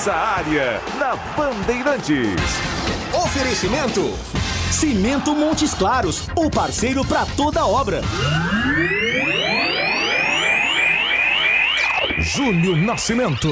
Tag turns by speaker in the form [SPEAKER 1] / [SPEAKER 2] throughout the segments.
[SPEAKER 1] Nossa Área, na Bandeirantes.
[SPEAKER 2] Oferecimento Cimento Montes Claros, o parceiro para toda obra.
[SPEAKER 1] Júlio Nascimento.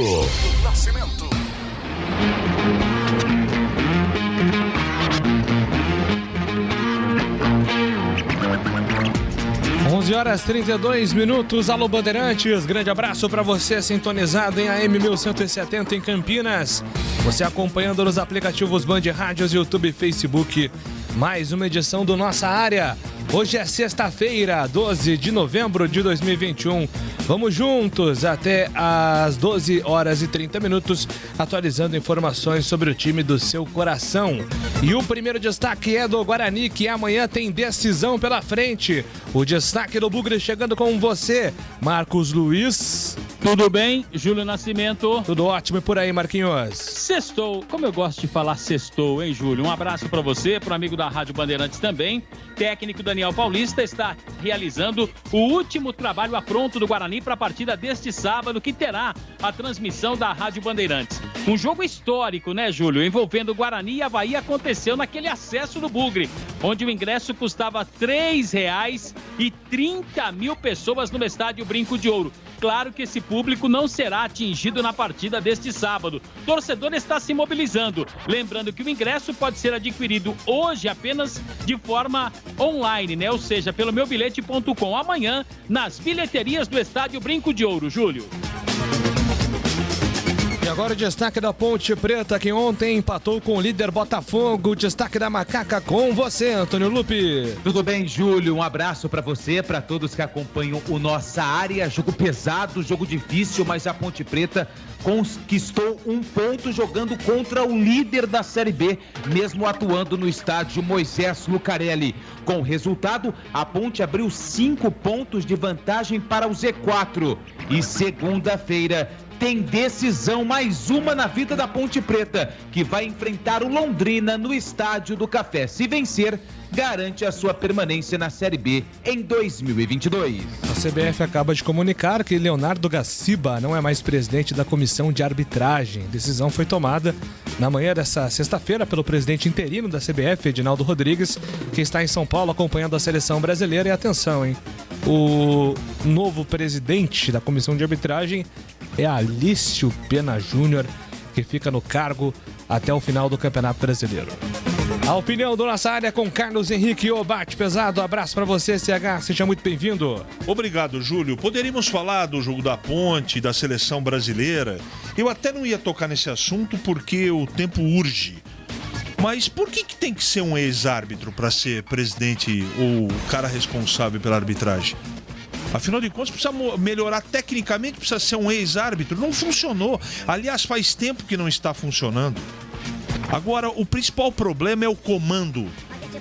[SPEAKER 3] 11h32. Alô Bandeirantes, grande abraço para você sintonizado em AM 1170 em Campinas. Você acompanhando nos aplicativos Band Rádios, YouTube, Facebook. Mais uma edição do Nossa Área. Hoje é sexta-feira, 12 de novembro de 2021. Vamos juntos até às 12h30, atualizando informações sobre o time do seu coração. E o primeiro destaque é do Guarani, que amanhã tem decisão pela frente. O destaque do Bugre chegando com você, Marcos Luiz.
[SPEAKER 4] Tudo bem, Júlio Nascimento?
[SPEAKER 3] Tudo ótimo e por aí, Marquinhos?
[SPEAKER 4] Sextou, como eu gosto de falar sextou, hein, Júlio? Um abraço para você, para o amigo da Rádio Bandeirantes também. Técnico Daniel Paulista está realizando o último trabalho a pronto do Guarani para a partida deste sábado, que terá a transmissão da Rádio Bandeirantes. Um jogo histórico, né, Júlio? Envolvendo Guarani e Avaí, aconteceu naquele acesso do Bugre, onde o ingresso custava R$3 e 30 mil pessoas no estádio Brinco de Ouro. Claro que esse público não será atingido na partida deste sábado. O torcedor está se mobilizando. Lembrando que o ingresso pode ser adquirido hoje apenas de forma online, né? Ou seja, pelo meubilhete.com. Amanhã, nas bilheterias do estádio Brinco de Ouro, Júlio.
[SPEAKER 3] E agora o destaque da Ponte Preta, que ontem empatou com o líder Botafogo. O destaque da Macaca com você, Antônio Lupi.
[SPEAKER 5] Tudo bem, Júlio? Um abraço para você, para todos que acompanham o Nossa Área. Jogo pesado, jogo difícil, mas a Ponte Preta conquistou um ponto jogando contra o líder da Série B, mesmo atuando no estádio Moisés Lucarelli. Com o resultado, a Ponte abriu 5 pontos de vantagem para o Z4. E segunda-feira tem decisão, mais uma na vida da Ponte Preta, que vai enfrentar o Londrina no Estádio do Café. Se vencer, garante a sua permanência na Série B em 2022.
[SPEAKER 3] A CBF acaba de comunicar que Leonardo Gaciba não é mais presidente da comissão de arbitragem. A decisão foi tomada na manhã dessa sexta-feira pelo presidente interino da CBF, Edinaldo Rodrigues, que está em São Paulo acompanhando a seleção brasileira. E atenção, hein? O novo presidente da comissão de arbitragem é Alício Pena Júnior, que fica no cargo até o final do Campeonato Brasileiro. A opinião do Nossa Área com Carlos Henrique, o Bate Pesado. Abraço pra você, CH, seja muito bem-vindo.
[SPEAKER 6] Obrigado, Júlio. Poderíamos falar do jogo da Ponte, da seleção brasileira. Eu até não ia tocar nesse assunto porque o tempo urge. Mas por que tem que ser um ex-árbitro para ser presidente ou cara responsável pela arbitragem? Afinal de contas, precisa melhorar tecnicamente, precisa ser um ex-árbitro. Não funcionou. Aliás, faz tempo que não está funcionando. Agora, o principal problema é o comando.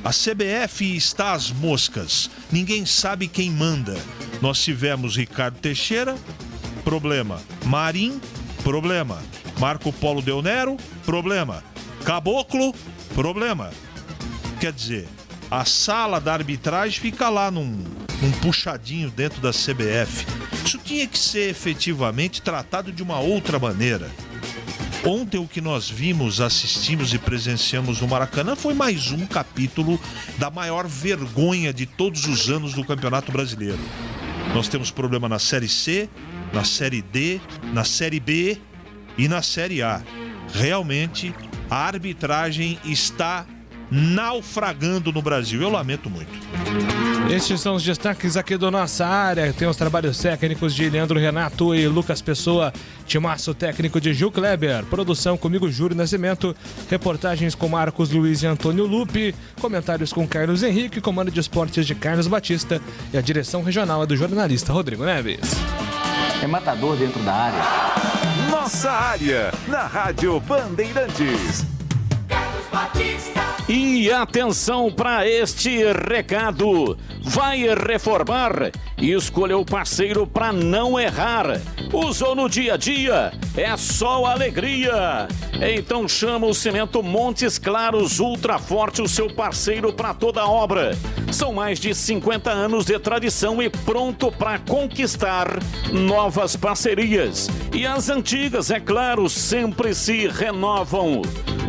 [SPEAKER 6] A CBF está às moscas. Ninguém sabe quem manda. Nós tivemos Ricardo Teixeira, problema. Marim, problema. Marco Polo Del Nero, problema. Caboclo, problema. Quer dizer, a sala da arbitragem fica lá num puxadinho dentro da CBF. Isso tinha que ser efetivamente tratado de uma outra maneira. Ontem o que nós vimos, assistimos e presenciamos no Maracanã foi mais um capítulo da maior vergonha de todos os anos do Campeonato Brasileiro. Nós temos problema na Série C, na Série D, na Série B e na Série A. Realmente, a arbitragem está naufragando no Brasil. Eu lamento muito.
[SPEAKER 3] Estes são os destaques aqui do Nossa Área. Tem os trabalhos técnicos de Leandro Renato e Lucas Pessoa. Timaço técnico de Gil Kleber. Produção comigo, Júlio Nascimento. Reportagens com Marcos Luiz e Antônio Lupi. Comentários com Carlos Henrique. Comando de esportes de Carlos Batista. E a direção regional é do jornalista Rodrigo Neves.
[SPEAKER 7] É matador dentro da área.
[SPEAKER 1] Nossa Área, na Rádio Bandeirantes.
[SPEAKER 2] Carlos Batista.
[SPEAKER 8] E atenção para este recado. Vai reformar? Escolha o parceiro para não errar. Usou no dia a dia? é só alegria. Então chama o Cimento Montes Claros Ultra Forte, o seu parceiro para toda a obra. São mais de 50 anos de tradição e pronto para conquistar novas parcerias. E as antigas, é claro, sempre se renovam.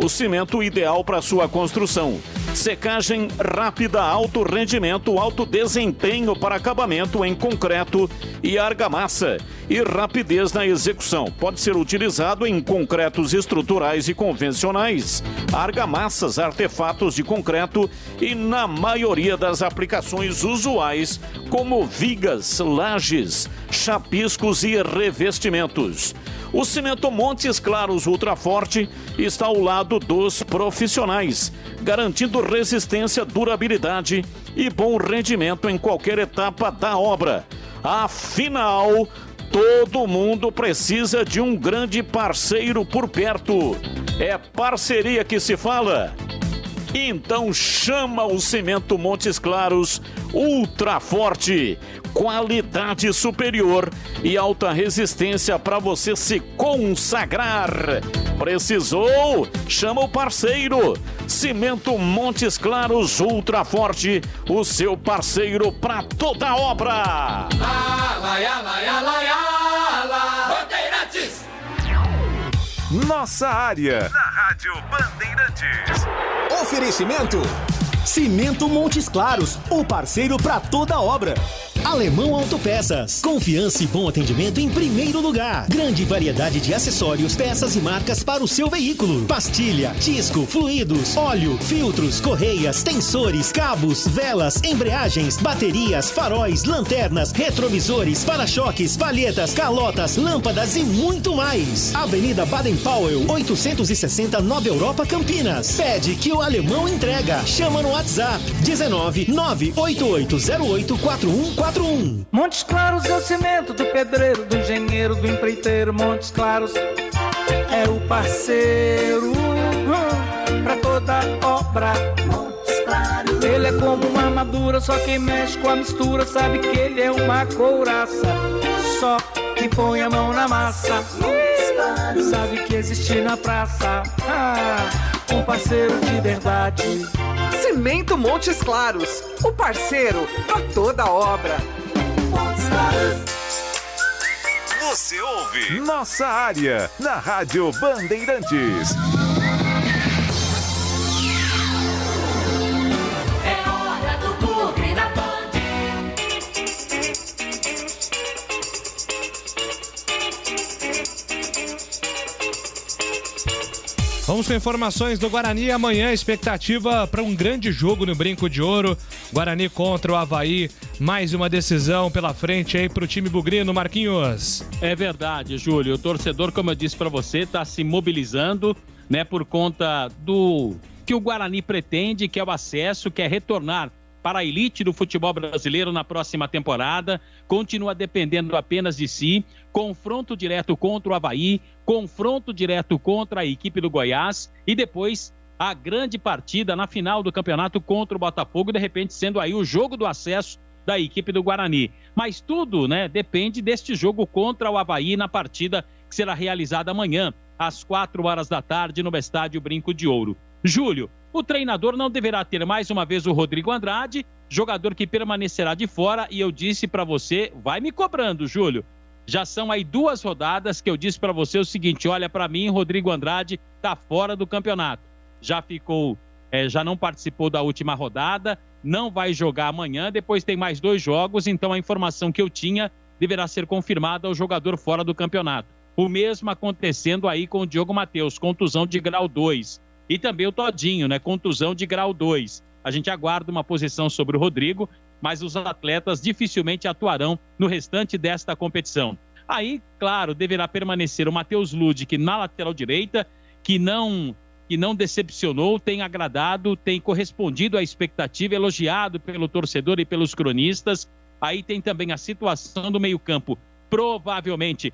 [SPEAKER 8] O cimento ideal para sua construção. Secagem rápida, alto rendimento, alto desempenho para acabamento em concreto e argamassa. E rapidez na execução. Pode ser utilizado em concretos estruturais e convencionais, argamassas, artefatos de concreto e na maioria das aplicações usuais, como vigas, lajes, chapiscos e revestimentos. O Cimento Montes Claros Ultra Forte está ao lado dos profissionais, garantindo resistência, durabilidade e bom rendimento em qualquer etapa da obra. Afinal, todo mundo precisa de um grande parceiro por perto. É parceria que se fala. Então chama o Cimento Montes Claros Ultra Forte. Qualidade superior e alta resistência para você se consagrar. Precisou? Chama o parceiro. Cimento Montes Claros Ultra Forte, o seu parceiro para toda a obra.
[SPEAKER 1] Nossa área, na Rádio Bandeirantes.
[SPEAKER 2] Oferecimento: Cimento Montes Claros, o parceiro para toda obra. Alemão Autopeças. Confiança e bom atendimento em primeiro lugar. Grande variedade de acessórios, peças e marcas para o seu veículo. Pastilha, disco, fluidos, óleo, filtros, correias, tensores, cabos, velas, embreagens, baterias, faróis, lanternas, retrovisores, para-choques, palhetas, calotas, lâmpadas e muito mais. Avenida Baden-Powell, 860 Nova Europa, Campinas. Pede que o Alemão entrega. Chama no WhatsApp 19 98808 4141.
[SPEAKER 9] Montes Claros é o cimento do pedreiro, do engenheiro, do empreiteiro. Montes Claros é o parceiro pra toda obra. Montes Claros. Ele é como uma armadura, só quem mexe com a mistura sabe que ele é uma couraça. Só quem põe a mão na massa sabe que existe na praça um parceiro de verdade.
[SPEAKER 10] Cimento Montes Claros, o parceiro para toda obra.
[SPEAKER 1] Você ouve Nossa Área, na Rádio Bandeirantes.
[SPEAKER 11] É hora do Bugre da Band.
[SPEAKER 3] Vamos com informações do Guarani. Amanhã, expectativa para um grande jogo no Brinco de Ouro. Guarani contra o Avaí. Mais uma decisão pela frente aí para o time bugrino, Marquinhos.
[SPEAKER 4] É verdade, Júlio. O torcedor, como eu disse para você, está se mobilizando, né, por conta do que o Guarani pretende, que é o acesso, que é retornar para a elite do futebol brasileiro na próxima temporada. Continua dependendo apenas de si. Confronto direto contra o Avaí, confronto direto contra a equipe do Goiás e depois a grande partida na final do campeonato contra o Botafogo, de repente sendo aí o jogo do acesso da equipe do Guarani. Mas tudo, né, depende deste jogo contra o Avaí na partida que será realizada amanhã, às 4 da tarde, no Estádio Brinco de Ouro. Júlio, o treinador não deverá ter mais uma vez o Rodrigo Andrade, jogador que permanecerá de fora, e eu disse para você, vai me cobrando, Júlio. Já são aí 2 rodadas que eu disse para você o seguinte: olha, para mim, Rodrigo Andrade está fora do campeonato. Já ficou, já não participou da última rodada, não vai jogar amanhã, depois tem mais 2 jogos, então a informação que eu tinha deverá ser confirmada ao jogador fora do campeonato. O mesmo acontecendo aí com o Diogo Matheus, contusão de grau 2. E também o Todinho, né, contusão de grau 2. A gente aguarda uma posição sobre o Rodrigo, mas os atletas dificilmente atuarão no restante desta competição. Aí, claro, deverá permanecer o Matheus Ludic na lateral direita, que não decepcionou, tem agradado, tem correspondido à expectativa, elogiado pelo torcedor e pelos cronistas. Aí tem também a situação do meio-campo, provavelmente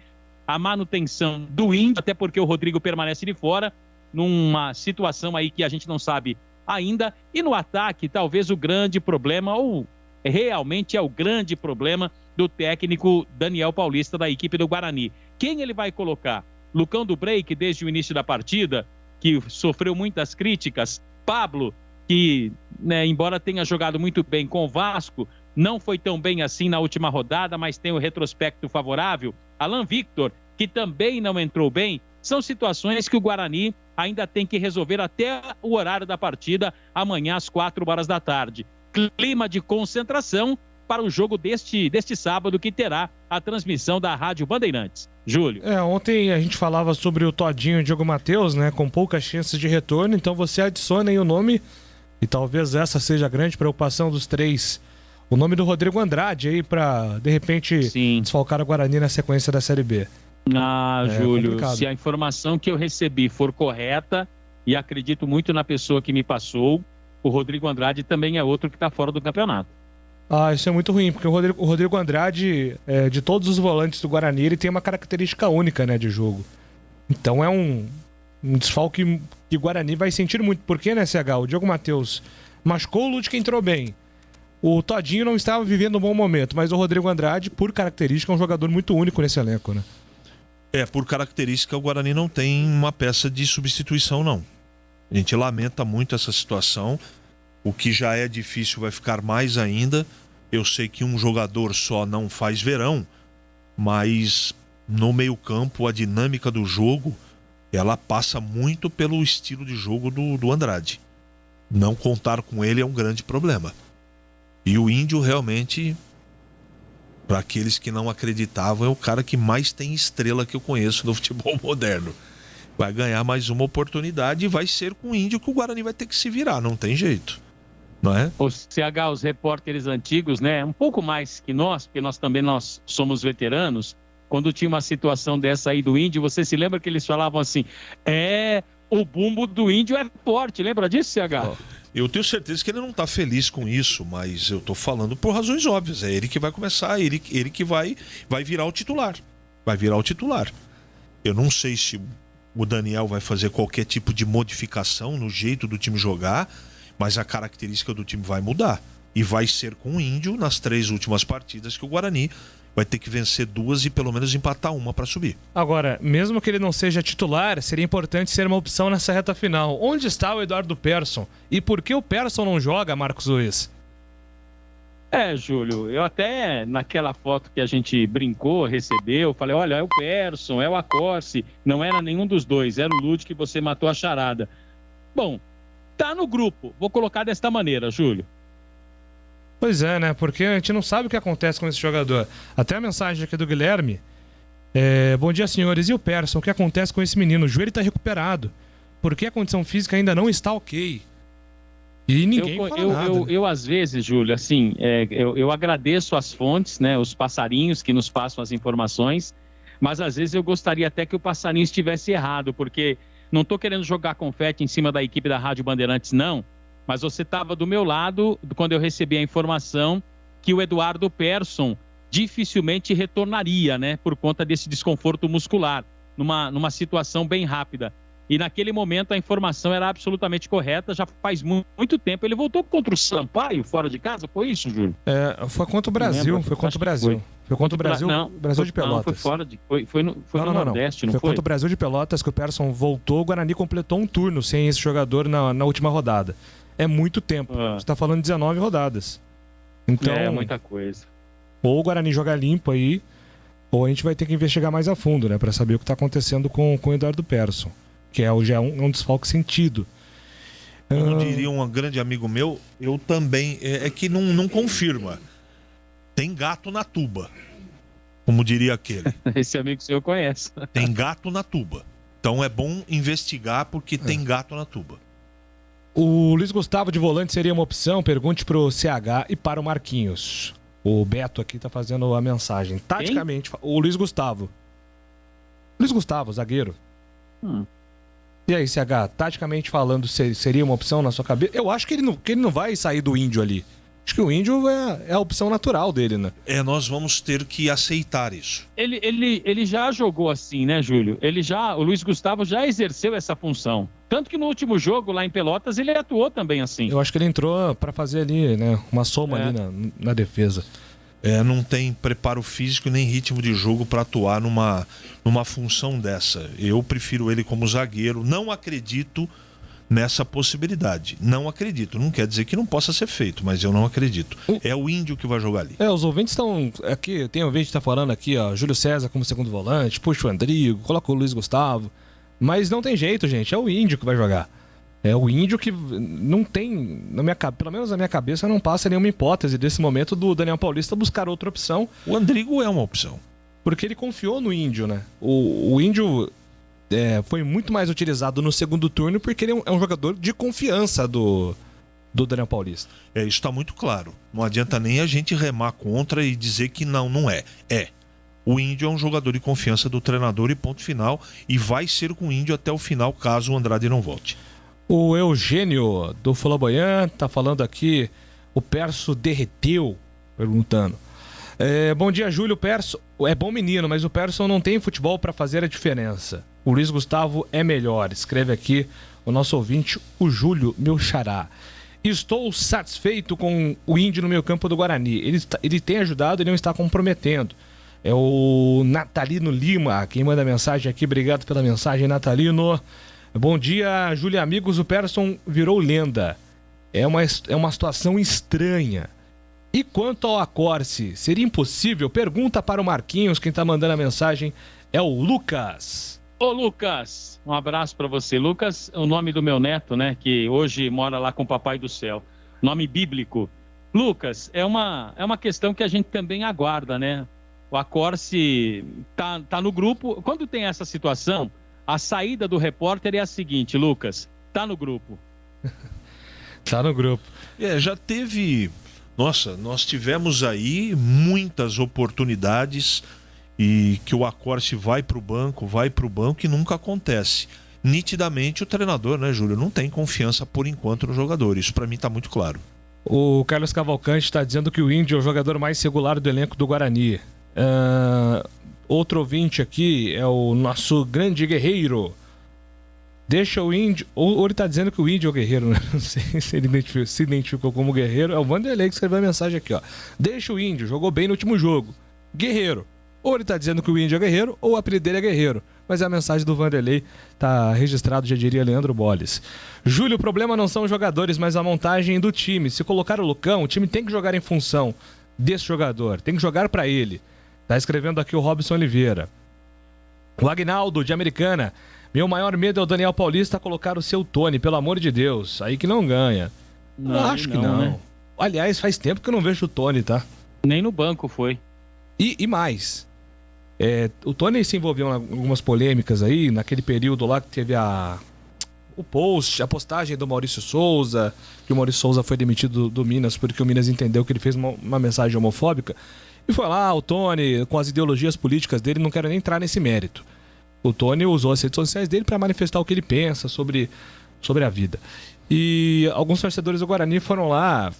[SPEAKER 4] a manutenção do Índio, até porque o Rodrigo permanece de fora, numa situação aí que a gente não sabe ainda. E no ataque, talvez o grande problema, ou realmente é o grande problema do técnico Daniel Paulista da equipe do Guarani. Quem ele vai colocar? Lucão do Break, desde o início da partida, que sofreu muitas críticas. Pablo, que, né, embora tenha jogado muito bem com o Vasco, não foi tão bem assim na última rodada, mas tem o retrospecto favorável. Alan Victor, que também não entrou bem. São situações que o Guarani ainda tem que resolver até o horário da partida, amanhã às 4h da tarde. Clima de concentração para o jogo deste sábado, que terá a transmissão da Rádio Bandeirantes. Júlio.
[SPEAKER 3] Ontem a gente falava sobre o Todinho e o Diogo Matheus, né, com poucas chances de retorno, então você adiciona aí o nome, e talvez essa seja a grande preocupação dos três, o nome do Rodrigo Andrade aí para, de repente, desfalcar o Guarani na sequência da Série B.
[SPEAKER 4] Júlio,
[SPEAKER 3] complicado.
[SPEAKER 4] Se a informação que eu recebi for correta, e acredito muito na pessoa que me passou, o Rodrigo Andrade também é outro que está fora do campeonato.
[SPEAKER 3] Isso é muito ruim, porque o Rodrigo Andrade, de todos os volantes do Guarani, ele tem uma característica única, né, de jogo. Então é um desfalque que o Guarani vai sentir muito. Por quê, né, CH? O Diogo Matheus machucou, o Lúcio entrou bem. O Todinho não estava vivendo um bom momento, mas o Rodrigo Andrade, por característica, é um jogador muito único nesse elenco, né?
[SPEAKER 6] Por característica, o Guarani não tem uma peça de substituição, não. A gente lamenta muito essa situação. O que já é difícil vai ficar mais ainda. Eu sei que um jogador só não faz verão, mas no meio-campo, a dinâmica do jogo, ela passa muito pelo estilo de jogo do Andrade. Não contar com ele é um grande problema. E o Índio realmente, para aqueles que não acreditavam, é o cara que mais tem estrela que eu conheço no futebol moderno. Vai ganhar mais uma oportunidade e vai ser com o Índio que o Guarani vai ter que se virar, não tem jeito. Não é?
[SPEAKER 4] O CH, os repórteres antigos, né, um pouco mais que nós, porque nós somos veteranos, quando tinha uma situação dessa aí do Índio, você se lembra que eles falavam assim, o bumbo do Índio é forte, lembra disso, CH?
[SPEAKER 6] Eu tenho certeza que ele não está feliz com isso, mas eu estou falando por razões óbvias. É ele que vai começar, ele que vai virar o titular. Vai virar o titular. Eu não sei se o Daniel vai fazer qualquer tipo de modificação no jeito do time jogar, mas a característica do time vai mudar. E vai ser com o Índio nas 3 últimas partidas que o Guarani vai ter que vencer 2 e pelo menos empatar uma para subir.
[SPEAKER 3] Agora, mesmo que ele não seja titular, seria importante ser uma opção nessa reta final. Onde está o Eduardo Persson? E por que o Persson não joga, Marcos Luiz?
[SPEAKER 4] Júlio, eu até naquela foto que a gente brincou, recebeu, falei, olha, é o Persson, é o Acorce, não era nenhum dos dois, era o Lud que você matou a charada. Bom, tá no grupo, vou colocar desta maneira, Júlio.
[SPEAKER 3] Pois é, né? Porque a gente não sabe o que acontece com esse jogador. Até a mensagem aqui do Guilherme. Bom dia, senhores. E o Persson? O que acontece com esse menino? O joelho está recuperado. Por que a condição física ainda não está ok? E ninguém fala nada.
[SPEAKER 4] Eu, às vezes, Júlio, assim, eu agradeço as fontes, né? Os passarinhos que nos passam as informações. Mas, às vezes, eu gostaria até que o passarinho estivesse errado. Porque não estou querendo jogar confete em cima da equipe da Rádio Bandeirantes, não. Mas você estava do meu lado quando eu recebi a informação que o Eduardo Persson dificilmente retornaria, né? Por conta desse desconforto muscular, numa situação bem rápida. E naquele momento a informação era absolutamente correta, já faz muito tempo. Ele voltou contra o Sampaio, fora de casa, foi isso, Júlio?
[SPEAKER 3] Foi contra o Brasil, foi contra o Brasil. Foi contra o Brasil, Brasil de Pelotas.
[SPEAKER 4] Foi no Nordeste, não foi?
[SPEAKER 3] Foi contra o Brasil de Pelotas que o Persson voltou, o Guarani completou um turno sem esse jogador na última rodada. É muito tempo. Você está falando de 19 rodadas. Então,
[SPEAKER 4] é muita coisa.
[SPEAKER 3] Ou o Guarani joga limpo aí, ou a gente vai ter que investigar mais a fundo, né? Para saber o que está acontecendo com o Eduardo Persson. Que já é um desfalque sentido.
[SPEAKER 6] Como diria um grande amigo meu, eu também... É que não confirma. Tem gato na tuba. Como diria aquele.
[SPEAKER 4] Esse amigo seu conhece.
[SPEAKER 6] Tem gato na tuba. Então é bom investigar porque tem gato na tuba.
[SPEAKER 3] O Luiz Gustavo de volante seria uma opção? Pergunte pro CH e para o Marquinhos. O Beto aqui tá fazendo a mensagem. Taticamente, o Luiz Gustavo. Luiz Gustavo, zagueiro. E aí, CH, taticamente falando, seria uma opção na sua cabeça? Eu acho que ele não vai sair do Índio ali. Acho que o Índio é a opção natural dele, né?
[SPEAKER 6] Nós vamos ter que aceitar isso.
[SPEAKER 4] Ele já jogou assim, né, Júlio? O Luiz Gustavo já exerceu essa função. Tanto que no último jogo, lá em Pelotas, ele atuou também assim.
[SPEAKER 3] Eu acho que ele entrou para fazer ali, né, uma soma ali na defesa.
[SPEAKER 6] não tem preparo físico nem ritmo de jogo para atuar numa função dessa. Eu prefiro ele como zagueiro, não acredito nessa possibilidade. Não acredito. Não quer dizer que não possa ser feito, mas eu não acredito. É o Índio que vai jogar ali.
[SPEAKER 3] Os ouvintes estão aqui, tem ouvinte que tá falando aqui, ó, Júlio César como segundo volante, puxa o Andrigo, coloca o Luiz Gustavo, mas não tem jeito, gente, é o Índio que vai jogar. É o Índio que não tem, pelo menos na minha cabeça, não passa nenhuma hipótese desse momento do Daniel Paulista buscar outra opção.
[SPEAKER 6] O Andrigo é uma opção.
[SPEAKER 3] Porque ele confiou no Índio, né? O Índio foi muito mais utilizado no segundo turno porque ele é um jogador de confiança do Daniel Paulista.
[SPEAKER 6] Isso está muito claro. Não adianta nem a gente remar contra e dizer que não é. O Índio é um jogador de confiança do treinador e ponto final. E vai ser com o Índio até o final, caso o Andrade não volte.
[SPEAKER 3] O Eugênio do Flamboyant tá falando aqui, o Perso derreteu, perguntando. Bom dia, Júlio. O Perso é bom menino, mas o Perso não tem futebol para fazer a diferença. O Luiz Gustavo é melhor. Escreve aqui o nosso ouvinte, o Júlio, meu xará. Estou satisfeito com o Índio no meio campo do Guarani. Ele tem ajudado e não está comprometendo. É o Natalino Lima, quem manda mensagem aqui. Obrigado pela mensagem, Natalino. Bom dia, Júlio e amigos. O Persson virou lenda. É uma situação estranha. E quanto ao Acorce, seria impossível? Pergunta para o Marquinhos, quem está mandando a mensagem é o Lucas.
[SPEAKER 4] Ô Lucas, um abraço para você. Lucas é o nome do meu neto, né? Que hoje mora lá com o Papai do Céu. Nome bíblico. Lucas, é uma questão que a gente também aguarda, né? O Acorce tá no grupo. Quando tem essa situação, a saída do repórter é a seguinte, Lucas, tá no grupo.
[SPEAKER 3] Tá no grupo.
[SPEAKER 6] Já teve... Nossa, nós tivemos aí muitas oportunidades e que o Acorce vai pro banco e nunca acontece. Nitidamente o treinador, né, Júlio, não tem confiança por enquanto no jogador. Isso pra mim tá muito claro.
[SPEAKER 3] O Carlos Cavalcante está dizendo que o Índio é o jogador mais regular do elenco do Guarani. Outro ouvinte aqui é o nosso grande guerreiro. Deixa o Índio... Ou ele tá dizendo que o Índio é o guerreiro, né? Não sei se ele se identificou como guerreiro. É o Vanderlei que escreveu a mensagem aqui, ó. Deixa o Índio, jogou bem no último jogo. Guerreiro. Ou ele tá dizendo que o Índio é guerreiro, ou o apelido dele é guerreiro. Mas a mensagem do Vanderlei tá registrado, já diria Leandro Bolles. Júlio, o problema não são os jogadores, mas a montagem do time. Se colocar o Lucão, o time tem que jogar em função desse jogador. Tem que jogar pra ele. Tá escrevendo aqui o Robson Oliveira. O Agnaldo, de Americana. Meu maior medo é o Daniel Paulista colocar o seu Tony, pelo amor de Deus. Aí que não ganha. Não, acho que não. Né? Aliás, faz tempo que eu não vejo o Tony, tá?
[SPEAKER 4] Nem no banco foi.
[SPEAKER 3] E mais. O Tony se envolveu em algumas polêmicas aí, naquele período lá que teve a postagem do Maurício Souza, que o Maurício Souza foi demitido do Minas porque o Minas entendeu que ele fez uma mensagem homofóbica. E foi lá, o Tony, com as ideologias políticas dele, não quero nem entrar nesse mérito. O Tony usou as redes sociais dele para manifestar o que ele pensa sobre a vida. E alguns torcedores do Guarani foram lá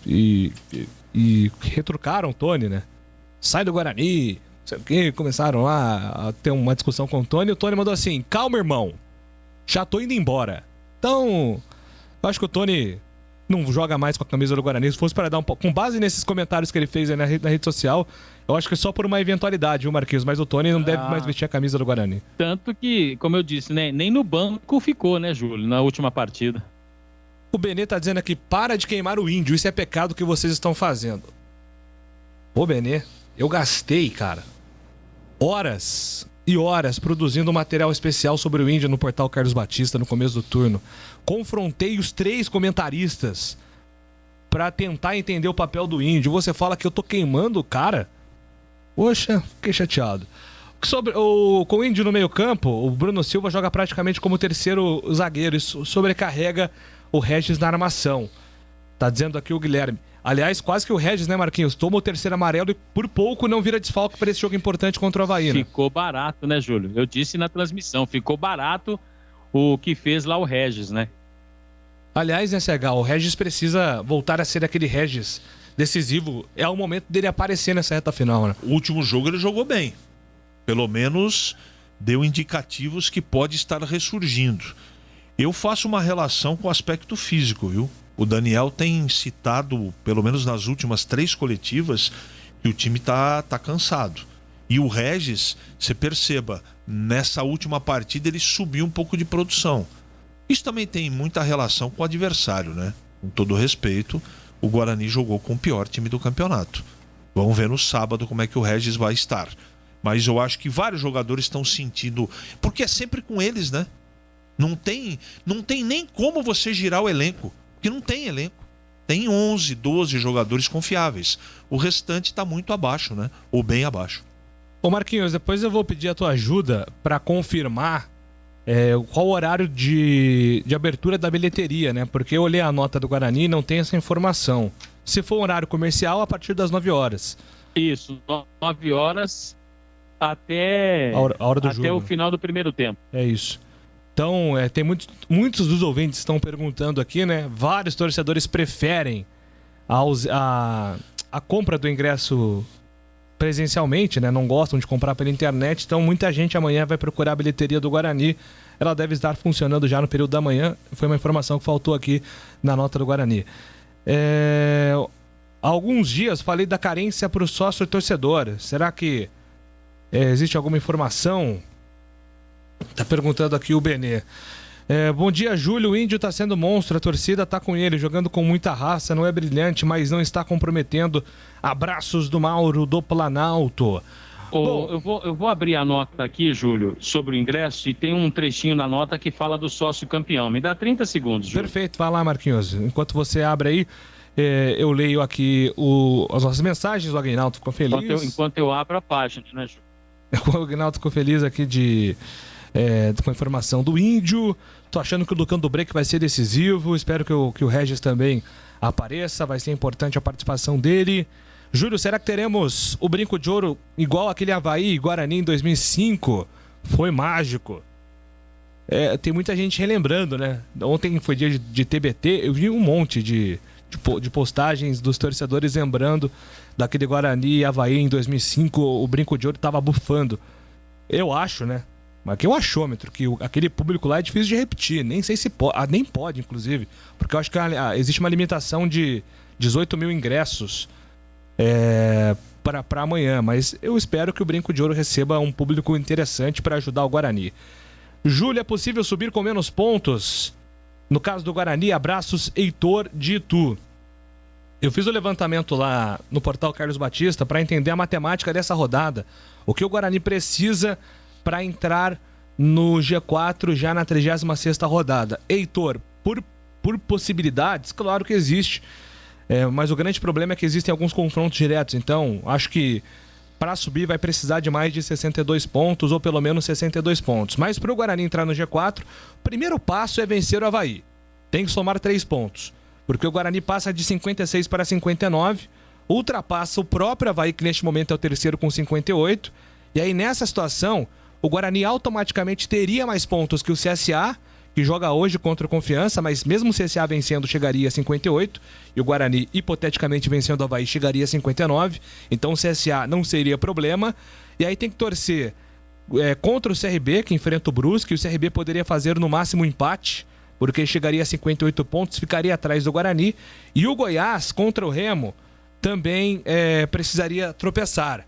[SPEAKER 3] e retrucaram o Tony, né? Sai do Guarani, não sei o quê. Começaram lá a ter uma discussão com o Tony. E o Tony mandou assim, calma, irmão. Já tô indo embora. Então, eu acho que o Tony não joga mais com a camisa do Guarani. Se fosse para dar com base nesses comentários que ele fez aí na rede social, eu acho que só por uma eventualidade, viu, Marquinhos? Mas o Tony não deve mais vestir a camisa do Guarani.
[SPEAKER 4] Tanto que, como eu disse, né, nem no banco ficou, né, Júlio, na última partida.
[SPEAKER 3] O Benê tá dizendo aqui, para de queimar o Índio, isso é pecado que vocês estão fazendo. Ô, Benê, eu gastei, cara, horas e horas produzindo um material especial sobre o Índio no portal Carlos Batista no começo do turno. Confrontei os 3 comentaristas pra tentar entender o papel do Índio. Você fala que eu tô queimando o cara? Poxa, fiquei chateado. Com o Índio no meio campo, o Bruno Silva joga praticamente como terceiro zagueiro e sobrecarrega o Regis na armação. Tá dizendo aqui o Guilherme. Aliás, quase que o Regis, né, Marquinhos? Toma o terceiro amarelo e por pouco não vira desfalque para esse jogo importante contra o Avaí, né?
[SPEAKER 4] Ficou barato, né, Júlio? Eu disse na transmissão, ficou barato o que fez lá o Regis, né?
[SPEAKER 3] Aliás, né, CH, o Regis precisa voltar a ser aquele Regis decisivo. É o momento dele aparecer nessa reta final, né?
[SPEAKER 6] O último jogo ele jogou bem. Pelo menos deu indicativos que pode estar ressurgindo. Eu faço uma relação com o aspecto físico, viu? O Daniel tem citado, pelo menos nas últimas 3 coletivas, que o time tá cansado. E o Regis, você perceba, nessa última partida ele subiu um pouco de produção. Isso também tem muita relação com o adversário, né? Com todo respeito, o Guarani jogou com o pior time do campeonato. Vamos ver no sábado como é que o Regis vai estar. Mas eu acho que vários jogadores estão sentindo... Porque é sempre com eles, né? Não tem nem como você girar o elenco. Porque não tem elenco. Tem 11, 12 jogadores confiáveis. O restante está muito abaixo, né? Ou bem abaixo.
[SPEAKER 3] Ô Marquinhos, depois eu vou pedir a tua ajuda para confirmar qual o horário de abertura da bilheteria, né? Porque eu olhei a nota do Guarani e não tem essa informação. Se for um horário comercial, a partir das 9 horas.
[SPEAKER 4] Isso, 9 horas até,
[SPEAKER 3] a hora do
[SPEAKER 4] até
[SPEAKER 3] jogo.
[SPEAKER 4] O final do primeiro tempo.
[SPEAKER 3] É isso. Então, tem muitos dos ouvintes estão perguntando aqui, né? Vários torcedores preferem a compra do ingresso presencialmente, né? Não gostam de comprar pela internet. Então, muita gente amanhã vai procurar a bilheteria do Guarani. Ela deve estar funcionando já no período da manhã. Foi uma informação que faltou aqui na nota do Guarani. Há alguns dias falei da carência para o sócio torcedor. Será que existe alguma informação? Tá perguntando aqui o Benê. Bom dia, Júlio. O Índio tá sendo monstro. A torcida tá com ele, jogando com muita raça. Não é brilhante, mas não está comprometendo. Abraços do Mauro, do Planalto.
[SPEAKER 4] Eu vou abrir a nota aqui, Júlio, sobre o ingresso, e tem um trechinho na nota que fala do sócio campeão. Me dá 30 segundos, Júlio.
[SPEAKER 3] Perfeito, vai lá, Marquinhos. Enquanto você abre aí, eu leio aqui as nossas mensagens. O Aguinaldo ficou feliz.
[SPEAKER 4] Enquanto eu abro a página, né, Júlio?
[SPEAKER 3] O Aguinaldo ficou feliz aqui com a informação do Índio. Tô achando que o Lucão do Break vai ser decisivo. Espero que o Regis também apareça. Vai ser importante a participação dele. Júlio, será que teremos o brinco de ouro igual aquele Avaí e Guarani em 2005? Foi mágico. Tem muita gente relembrando, né? Ontem foi dia de TBT. Eu vi um monte de postagens dos torcedores lembrando daquele Guarani e Avaí em 2005. O brinco de ouro tava bufando. Eu acho, né? Mas aqui é o achômetro, que aquele público lá é difícil de repetir. Nem sei se pode, nem pode, inclusive. Porque eu acho que existe uma limitação de 18 mil ingressos para amanhã. Mas eu espero que o Brinco de Ouro receba um público interessante para ajudar o Guarani. Júlio, é possível subir com menos pontos? No caso do Guarani, abraços, Heitor de Itu. Eu fiz o levantamento lá no portal Carlos Batista para entender a matemática dessa rodada. O que o Guarani precisa para entrar no G4 já na 36ª rodada. Heitor, por possibilidades, claro que existe, mas o grande problema é que existem alguns confrontos diretos. Então, acho que para subir vai precisar de mais de 62 pontos, ou pelo menos 62 pontos. Mas para o Guarani entrar no G4, o primeiro passo é vencer o Avaí. Tem que somar 3 pontos, porque o Guarani passa de 56 para 59, ultrapassa o próprio Avaí, que neste momento é o terceiro com 58, e aí nessa situação o Guarani automaticamente teria mais pontos que o CSA, que joga hoje contra o Confiança, mas mesmo o CSA vencendo chegaria a 58, e o Guarani hipoteticamente vencendo o Avaí chegaria a 59, então o CSA não seria problema, e aí tem que torcer contra o CRB, que enfrenta o Brusque, e o CRB poderia fazer no máximo um empate, porque chegaria a 58 pontos, ficaria atrás do Guarani, e o Goiás contra o Remo também precisaria tropeçar.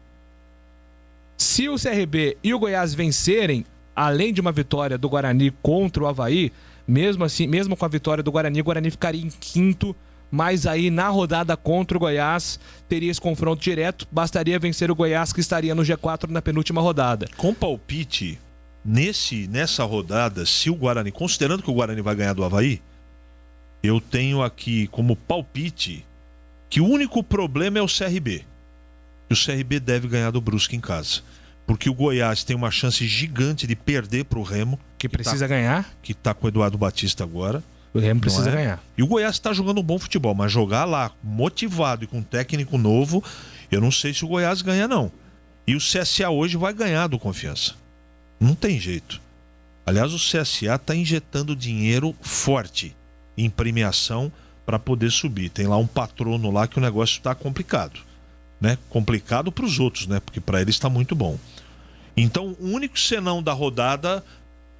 [SPEAKER 3] Se o CRB e o Goiás vencerem, além de uma vitória do Guarani contra o Avaí, mesmo assim, mesmo com a vitória do Guarani, o Guarani ficaria em quinto, mas aí na rodada contra o Goiás teria esse confronto direto, bastaria vencer o Goiás, que estaria no G4 na penúltima rodada.
[SPEAKER 6] Com palpite, nessa rodada, se o Guarani, considerando que o Guarani vai ganhar do Avaí, eu tenho aqui como palpite que o único problema é o CRB. O CRB deve ganhar do Brusque em casa. Porque o Goiás tem uma chance gigante de perder para o Remo.
[SPEAKER 3] Que precisa ganhar.
[SPEAKER 6] Que está com o Eduardo Batista agora.
[SPEAKER 3] O Remo precisa ganhar.
[SPEAKER 6] E o Goiás está jogando um bom futebol, mas jogar lá motivado e com um técnico novo, eu não sei se o Goiás ganha, não. E o CSA hoje vai ganhar do Confiança. Não tem jeito. Aliás, o CSA está injetando dinheiro forte em premiação para poder subir. Tem lá um patrono lá que o negócio está complicado. Né? Complicado para os outros, né? Porque para eles está muito bom. Então, o único senão da rodada,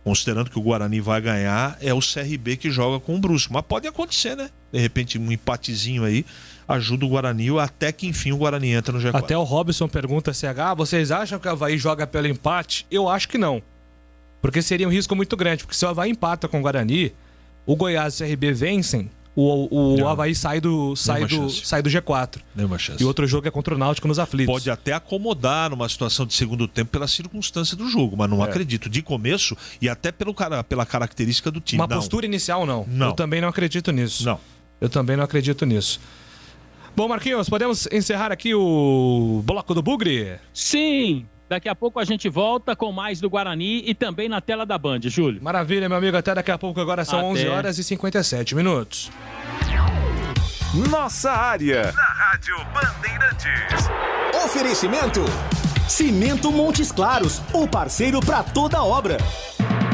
[SPEAKER 6] considerando que o Guarani vai ganhar, é o CRB que joga com o Brusque. Mas pode acontecer, né? De repente, um empatezinho aí ajuda o Guarani, até que enfim o Guarani entra no G4.
[SPEAKER 3] Até o Robson pergunta, CH, vocês acham que o Avaí joga pelo empate? Eu acho que não. Porque seria um risco muito grande, porque se o Avaí empata com o Guarani, o Goiás e o CRB vencem, o Avaí sai do G4.
[SPEAKER 6] Nenhuma chance.
[SPEAKER 3] E outro jogo é contra o Náutico nos aflitos.
[SPEAKER 6] Pode até acomodar numa situação de segundo tempo pela circunstância do jogo, mas não acredito. De começo e até pela característica do time.
[SPEAKER 3] Uma postura inicial, não.
[SPEAKER 6] Não.
[SPEAKER 3] Eu também não acredito nisso.
[SPEAKER 6] Não.
[SPEAKER 3] Eu também não acredito nisso. Bom, Marquinhos, podemos encerrar aqui o Bloco do Bugre?
[SPEAKER 4] Sim! Daqui a pouco a gente volta com mais do Guarani e também na tela da Band, Júlio.
[SPEAKER 3] Maravilha, meu amigo. Até daqui a pouco. Agora são 11 horas e 57 minutos.
[SPEAKER 1] Nossa área, na Rádio Bandeirantes.
[SPEAKER 2] Oferecimento: Cimento Montes Claros, o parceiro para toda obra.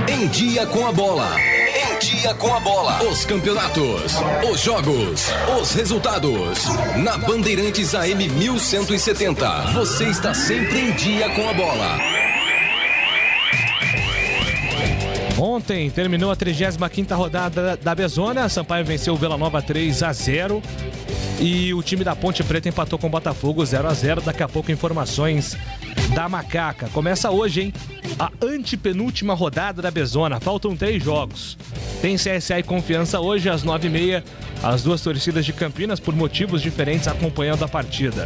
[SPEAKER 12] Em dia com a bola. Em dia com a bola. Os campeonatos, os jogos, os resultados. Na Bandeirantes AM 1170. Você está sempre em dia com a bola.
[SPEAKER 3] Ontem terminou a 35ª rodada da Bezona. Sampaio venceu o Vila Nova 3-0. E o time da Ponte Preta empatou com o Botafogo 0-0. Daqui a pouco informações da Macaca. Começa hoje, hein? A antepenúltima rodada da Bezona. Faltam 3 jogos. Tem CSA e Confiança hoje às 9h30. As duas torcidas de Campinas, por motivos diferentes, acompanhando a partida.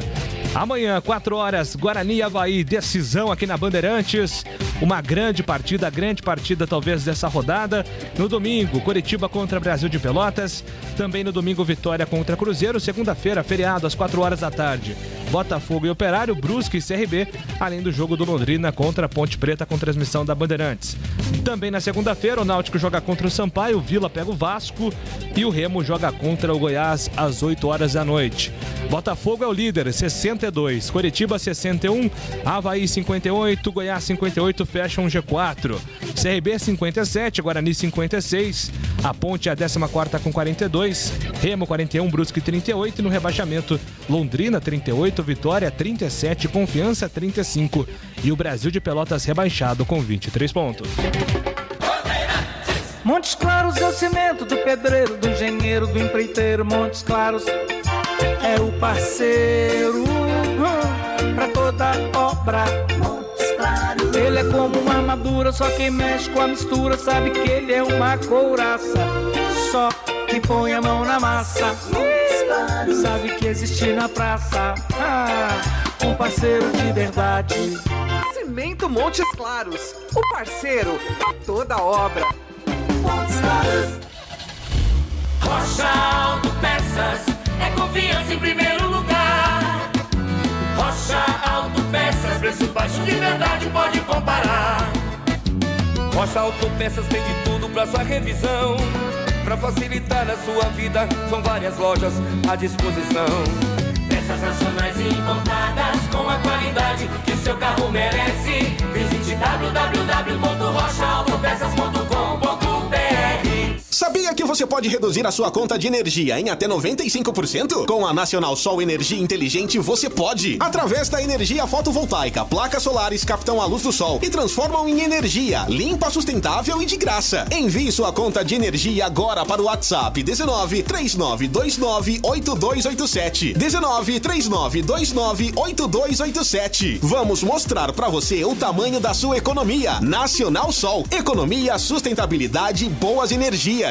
[SPEAKER 3] Amanhã, 4 horas, Guarani e Avaí. Decisão aqui na Bandeirantes. Uma grande partida talvez dessa rodada. No domingo, Coritiba contra Brasil de Pelotas. Também no domingo, Vitória contra Cruzeiro. Segunda-feira, feriado, às 4 horas da tarde. Botafogo e Operário, Brusque e CRB. Além do jogo do Londrina contra a Ponte Preta com transmissão da Bandeirantes. Também na segunda-feira, o Náutico joga contra o Sampaio, o Vila pega o Vasco e o Remo joga contra o Goiás às 8 horas da noite. Botafogo é o líder, 62. Coritiba, 61. Avaí, 58. Goiás, 58. Fecham G4. CRB, 57. Guarani, 56. A Ponte, a 14ª com 42. Remo, 41. Brusque, 38. E no rebaixamento, Londrina, 38. Vitória, 37. Confiança, 35. E o Brasil de Pelotas rebaixado com 23 pontos.
[SPEAKER 9] Montes Claros é o cimento do pedreiro, do engenheiro, do empreiteiro. Montes Claros é o parceiro pra toda obra. Montes Claros. Ele é como uma armadura, só quem mexe com a mistura sabe que ele é uma couraça. Só quem põe a mão na massa sabe que existe na praça um parceiro de verdade.
[SPEAKER 10] Cimento Montes Claros, o parceiro pra toda obra.
[SPEAKER 11] Rocha Autopeças é confiança em primeiro lugar. Rocha Autopeças, preço baixo de verdade, pode comparar.
[SPEAKER 13] Rocha Autopeças tem de tudo pra sua revisão. Pra facilitar a sua vida, são várias lojas à disposição.
[SPEAKER 11] Peças nacionais e importadas com a qualidade que o seu carro merece. Visite www.rochaautopeças.com.br.
[SPEAKER 2] Sabia que você pode reduzir a sua conta de energia em até 95%? Com a Nacional Sol Energia Inteligente você pode. Através da energia fotovoltaica, placas solares captam a luz do sol e transformam em energia limpa, sustentável e de graça. Envie sua conta de energia agora para o WhatsApp 19 3929 8287. 19 3929 8287. Vamos mostrar para você o tamanho da sua economia. Nacional Sol. Economia, sustentabilidade e boas energias.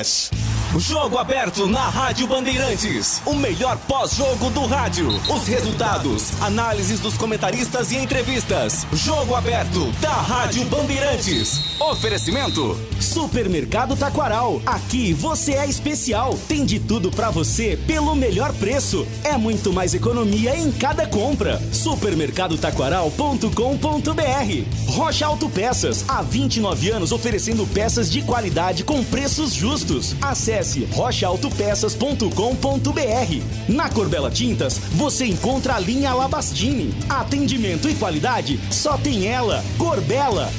[SPEAKER 14] Jogo aberto na Rádio Bandeirantes. O melhor pós-jogo do rádio. Os resultados, análises dos comentaristas e entrevistas. Jogo aberto da Rádio Bandeirantes. Oferecimento:
[SPEAKER 2] Supermercado Taquaral. Aqui você é especial. Tem de tudo pra você pelo melhor preço. É muito mais economia em cada compra. Supermercadotaquaral.com.br. Rocha Autopeças. Há 29 anos oferecendo peças de qualidade com preços justos. Acesse rochaautopeças.com.br. Na Corbella Tintas, você encontra a linha Labastini. Atendimento e qualidade, só tem ela, Corbella.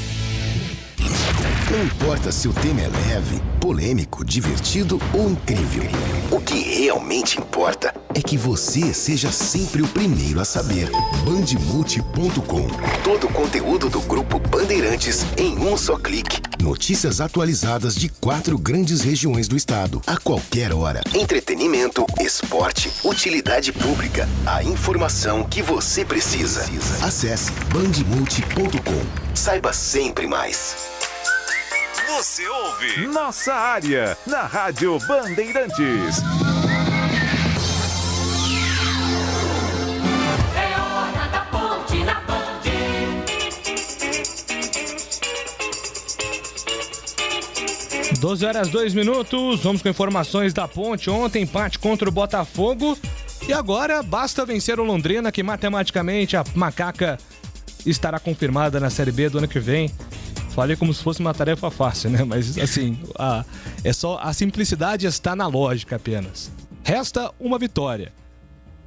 [SPEAKER 15] Não importa se o tema é leve, polêmico, divertido ou incrível. O que realmente importa é que você seja sempre o primeiro a saber. Bandemulti.com. Todo o conteúdo do Grupo Bandeirantes em um só clique. Notícias atualizadas de 4 grandes regiões do estado. A qualquer hora. Entretenimento, esporte, utilidade pública. A informação que você precisa. Acesse bandmulti.com. Saiba sempre mais.
[SPEAKER 1] Você ouve Nossa Área na Rádio Bandeirantes.
[SPEAKER 11] É hora da ponte na Band.
[SPEAKER 3] 12h02. Vamos com informações da Ponte. Ontem empate contra o Botafogo. E agora basta vencer o Londrina, que matematicamente a Macaca estará confirmada na Série B do ano que vem. Falei como se fosse uma tarefa fácil, né? Mas assim, a simplicidade está na lógica apenas. Resta uma vitória.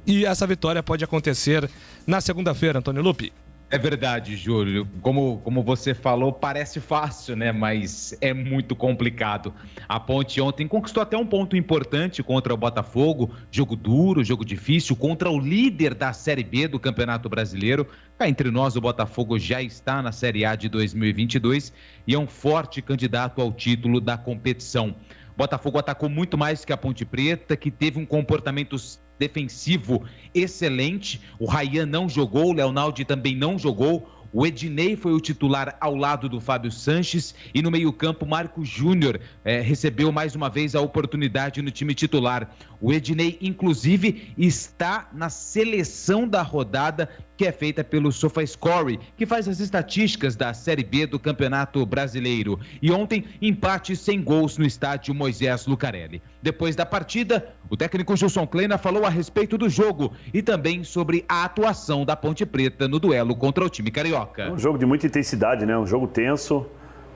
[SPEAKER 3] E essa vitória pode acontecer na segunda-feira, Antônio Lupi.
[SPEAKER 5] É verdade, Júlio. Como você falou, parece fácil, né? Mas é muito complicado. A Ponte ontem conquistou até um ponto importante contra o Botafogo. Jogo duro, jogo difícil, contra o líder da Série B do Campeonato Brasileiro. Cá entre nós, o Botafogo já está na Série A de 2022 e é um forte candidato ao título da competição. O Botafogo atacou muito mais que a Ponte Preta, que teve um comportamento defensivo excelente. O Ryan não jogou, o Leonaldi também não jogou. O Ednei foi o titular ao lado do Fábio Sanches e no meio-campo Marco Júnior recebeu mais uma vez a oportunidade no time titular. O Ednei, inclusive, está na seleção da rodada que é feita pelo SofaScore, que faz as estatísticas da Série B do Campeonato Brasileiro. E ontem, empate sem gols no estádio Moisés Lucarelli. Depois da partida, o técnico Gilson Kleina falou a respeito do jogo e também sobre a atuação da Ponte Preta no duelo contra o time carioca.
[SPEAKER 16] Um jogo de muita intensidade, né? Um jogo tenso,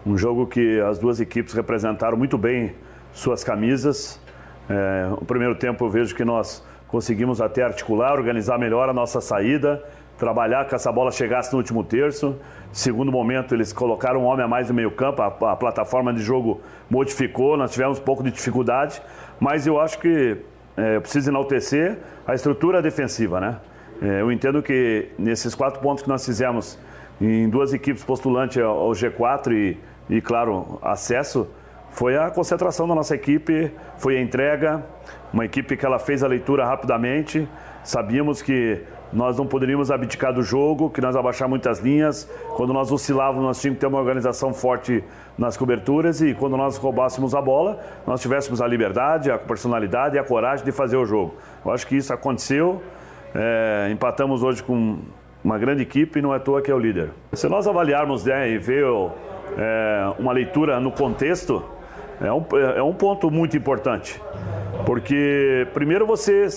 [SPEAKER 16] um jogo que as duas equipes representaram muito bem suas camisas. No primeiro tempo eu vejo que nós conseguimos até articular, organizar melhor a nossa saída, trabalhar que essa bola chegasse no último terço. Segundo momento, eles colocaram um homem a mais no meio campo, a plataforma de jogo modificou, nós tivemos um pouco de dificuldade, mas eu acho que eu preciso enaltecer a estrutura defensiva, né? Eu entendo que nesses 4 pontos que nós fizemos em duas equipes postulantes ao G4 e claro, acesso, foi a concentração da nossa equipe, foi a entrega, uma equipe que ela fez a leitura rapidamente, sabíamos que nós não poderíamos abdicar do jogo, que nós abaixar muitas linhas, quando nós oscilávamos nós tínhamos que ter uma organização forte nas coberturas e quando nós roubássemos a bola, nós tivéssemos a liberdade, a personalidade e a coragem de fazer o jogo. Eu acho que isso aconteceu, empatamos hoje com uma grande equipe e não é à toa que é o líder. Se nós avaliarmos e ver uma leitura no contexto, é um ponto muito importante, porque primeiro você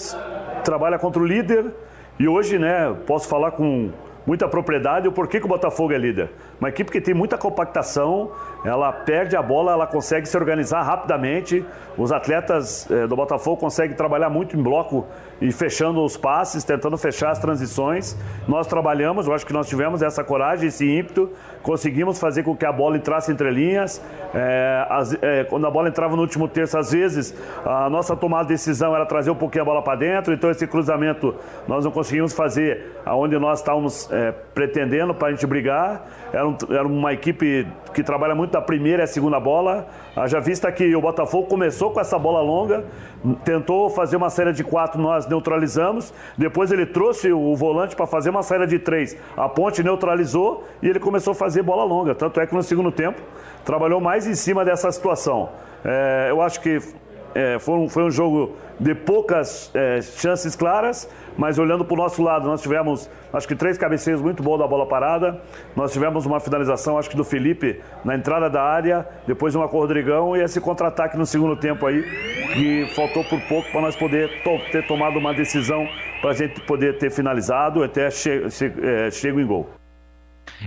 [SPEAKER 16] trabalha contra o líder e hoje, né, posso falar com muita propriedade o porquê que o Botafogo é líder. Uma equipe que tem muita compactação, ela perde a bola, ela consegue se organizar rapidamente, os atletas do Botafogo conseguem trabalhar muito em bloco e fechando os passes, tentando fechar as transições. Nós trabalhamos, eu acho que nós tivemos essa coragem, esse ímpeto, conseguimos fazer com que a bola entrasse entre linhas. Quando a bola entrava no último terço, às vezes a nossa tomada de decisão era trazer um pouquinho a bola para dentro, então esse cruzamento nós não conseguimos fazer aonde nós estávamos pretendendo para a gente brigar. Era uma equipe que trabalha muito da primeira e a segunda bola. Já vista que o Botafogo começou com essa bola longa, tentou fazer uma série de 4, nós neutralizamos, depois ele trouxe o volante para fazer uma série de 3, a Ponte neutralizou e ele começou a fazer bola longa, tanto é que no segundo tempo trabalhou mais em cima dessa situação. Eu acho que foi um jogo de poucas chances claras, mas olhando para o nosso lado, nós tivemos, acho que 3 cabeceios muito bons da bola parada, nós tivemos uma finalização, acho que do Felipe, na entrada da área, depois uma com o Rodrigão e esse contra-ataque no segundo tempo aí, que faltou por pouco para nós poder ter tomado uma decisão para a gente poder ter finalizado, até chego em gol.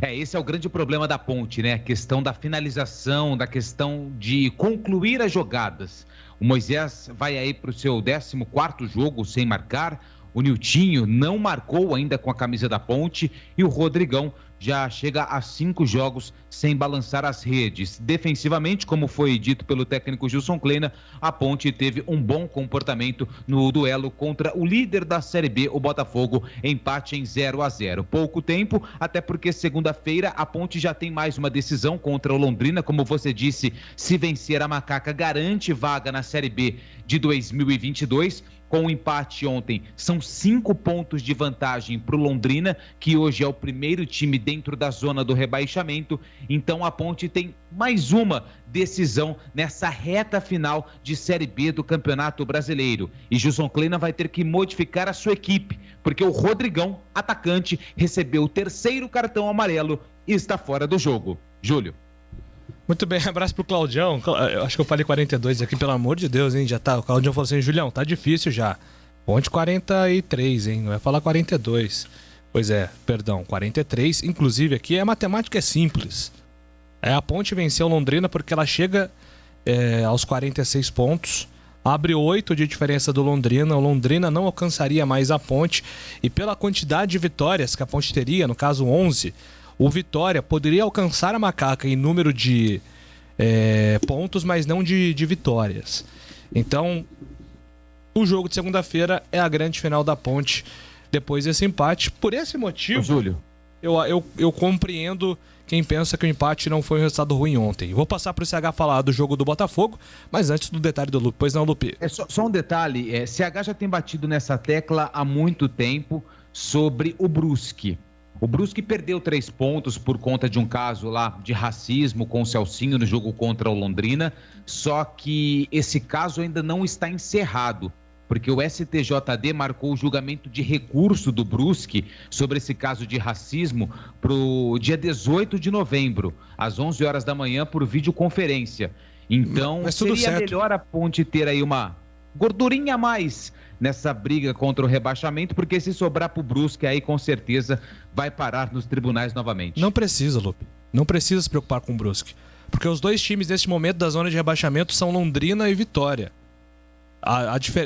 [SPEAKER 5] Esse é o grande problema da Ponte, né? A questão da finalização, da questão de concluir as jogadas. O Moisés vai aí para o seu 14º jogo sem marcar. O Niltinho não marcou ainda com a camisa da Ponte e o Rodrigão já chega a 5 jogos sem balançar as redes. Defensivamente, como foi dito pelo técnico Gilson Kleina, a Ponte teve um bom comportamento no duelo contra o líder da Série B, o Botafogo, empate em 0-0. Pouco tempo, até porque segunda-feira a Ponte já tem mais uma decisão contra o Londrina. Como você disse, se vencer a Macaca, garante vaga na Série B de 2022. Com o empate ontem, são 5 pontos de vantagem para o Londrina, que hoje é o primeiro time dentro da zona do rebaixamento. Então a Ponte tem mais uma decisão nessa reta final de Série B do Campeonato Brasileiro. E Gilson Kleina vai ter que modificar a sua equipe, porque o Rodrigão, atacante, recebeu o 3º cartão amarelo e está fora do jogo. Júlio.
[SPEAKER 3] Muito bem, abraço pro Claudião. Eu acho que eu falei 42 aqui, pelo amor de Deus, hein? Já tá. O Claudião falou assim: Julião, tá difícil já. Ponte 43, hein? Não vai falar 42. Pois é, perdão, 43. Inclusive aqui a matemática é simples. A Ponte venceu Londrina porque ela chega aos 46 pontos. Abre 8 de diferença do Londrina. O Londrina não alcançaria mais a Ponte. E pela quantidade de vitórias que a Ponte teria, no caso 11... o Vitória poderia alcançar a Macaca em número de pontos, mas não de vitórias. Então, o jogo de segunda-feira é a grande final da Ponte depois desse empate. Por esse motivo,
[SPEAKER 5] Júlio,
[SPEAKER 3] eu compreendo quem pensa que o empate não foi um resultado ruim ontem. Vou passar para o CH falar do jogo do Botafogo, mas antes do detalhe do Lupe. Pois não, Lupe?
[SPEAKER 5] Só um detalhe, CH já tem batido nessa tecla há muito tempo sobre o Brusque. O Brusque perdeu 3 pontos por conta de um caso lá de racismo com o Celcinho no jogo contra o Londrina, só que esse caso ainda não está encerrado, porque o STJD marcou o julgamento de recurso do Brusque sobre esse caso de racismo para o dia 18 de novembro, às 11 horas da manhã, por videoconferência. Então, seria melhor a Ponte ter aí uma gordurinha a mais nessa briga contra o rebaixamento, porque se sobrar pro Brusque, aí com certeza vai parar nos tribunais novamente.
[SPEAKER 3] Não precisa, Lupe. Não precisa se preocupar com o Brusque. Porque os dois times neste momento da zona de rebaixamento são Londrina e Vitória.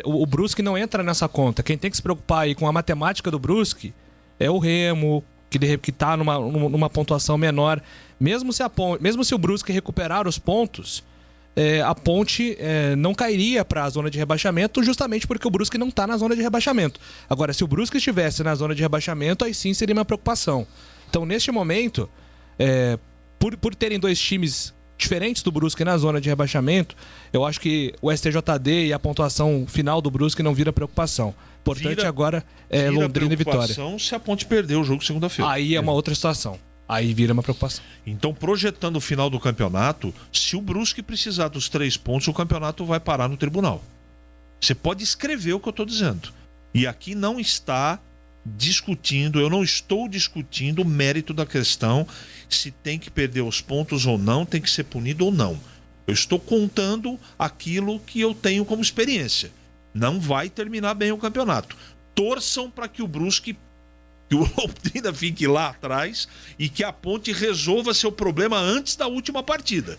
[SPEAKER 3] O Brusque não entra nessa conta. Quem tem que se preocupar aí com a matemática do Brusque é o Remo, que tá numa pontuação menor. Mesmo se o Brusque recuperar os pontos, a Ponte não cairia para a zona de rebaixamento, justamente porque o Brusque não está na zona de rebaixamento. Agora, se o Brusque estivesse na zona de rebaixamento, aí sim seria uma preocupação. Então, neste momento, por terem dois times diferentes do Brusque na zona de rebaixamento, eu acho que o STJD e a pontuação final do Brusque não vira preocupação. Importante agora é Londrina e Vitória.
[SPEAKER 6] Se a Ponte perder o jogo segunda-feira.
[SPEAKER 3] Aí é uma outra situação. Aí vira uma preocupação.
[SPEAKER 6] Então, projetando o final do campeonato, se o Brusque precisar dos 3 pontos, o campeonato vai parar no tribunal. Você pode escrever o que eu estou dizendo. E aqui não está discutindo, eu não estou discutindo o mérito da questão, se tem que perder os pontos ou não, tem que ser punido ou não. Eu estou contando aquilo que eu tenho como experiência. Não vai terminar bem o campeonato. Torçam para que o Brusque, que o Londrina fique lá atrás e que a Ponte resolva seu problema antes da última partida.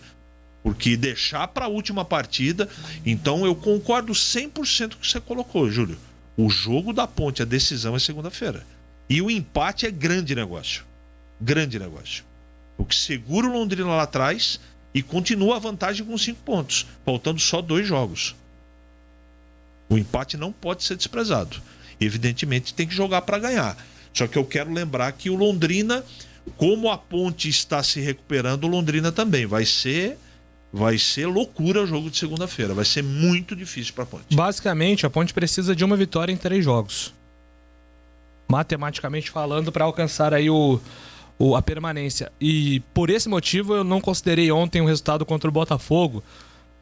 [SPEAKER 6] Porque deixar para a última partida... Então eu concordo 100% com o que você colocou, Júlio. O jogo da Ponte, a decisão é segunda-feira. E o empate é grande negócio. Grande negócio. O que segura o Londrina lá atrás e continua a vantagem com 5 pontos. Faltando só 2 jogos. O empate não pode ser desprezado. Evidentemente tem que jogar para ganhar. Só que eu quero lembrar que o Londrina, como a Ponte está se recuperando, o Londrina também. Vai ser loucura o jogo de segunda-feira. Vai ser muito difícil para a Ponte.
[SPEAKER 3] Basicamente, a Ponte precisa de uma vitória em 3 jogos. Matematicamente falando, para alcançar aí a permanência. E por esse motivo eu não considerei ontem um resultado contra o Botafogo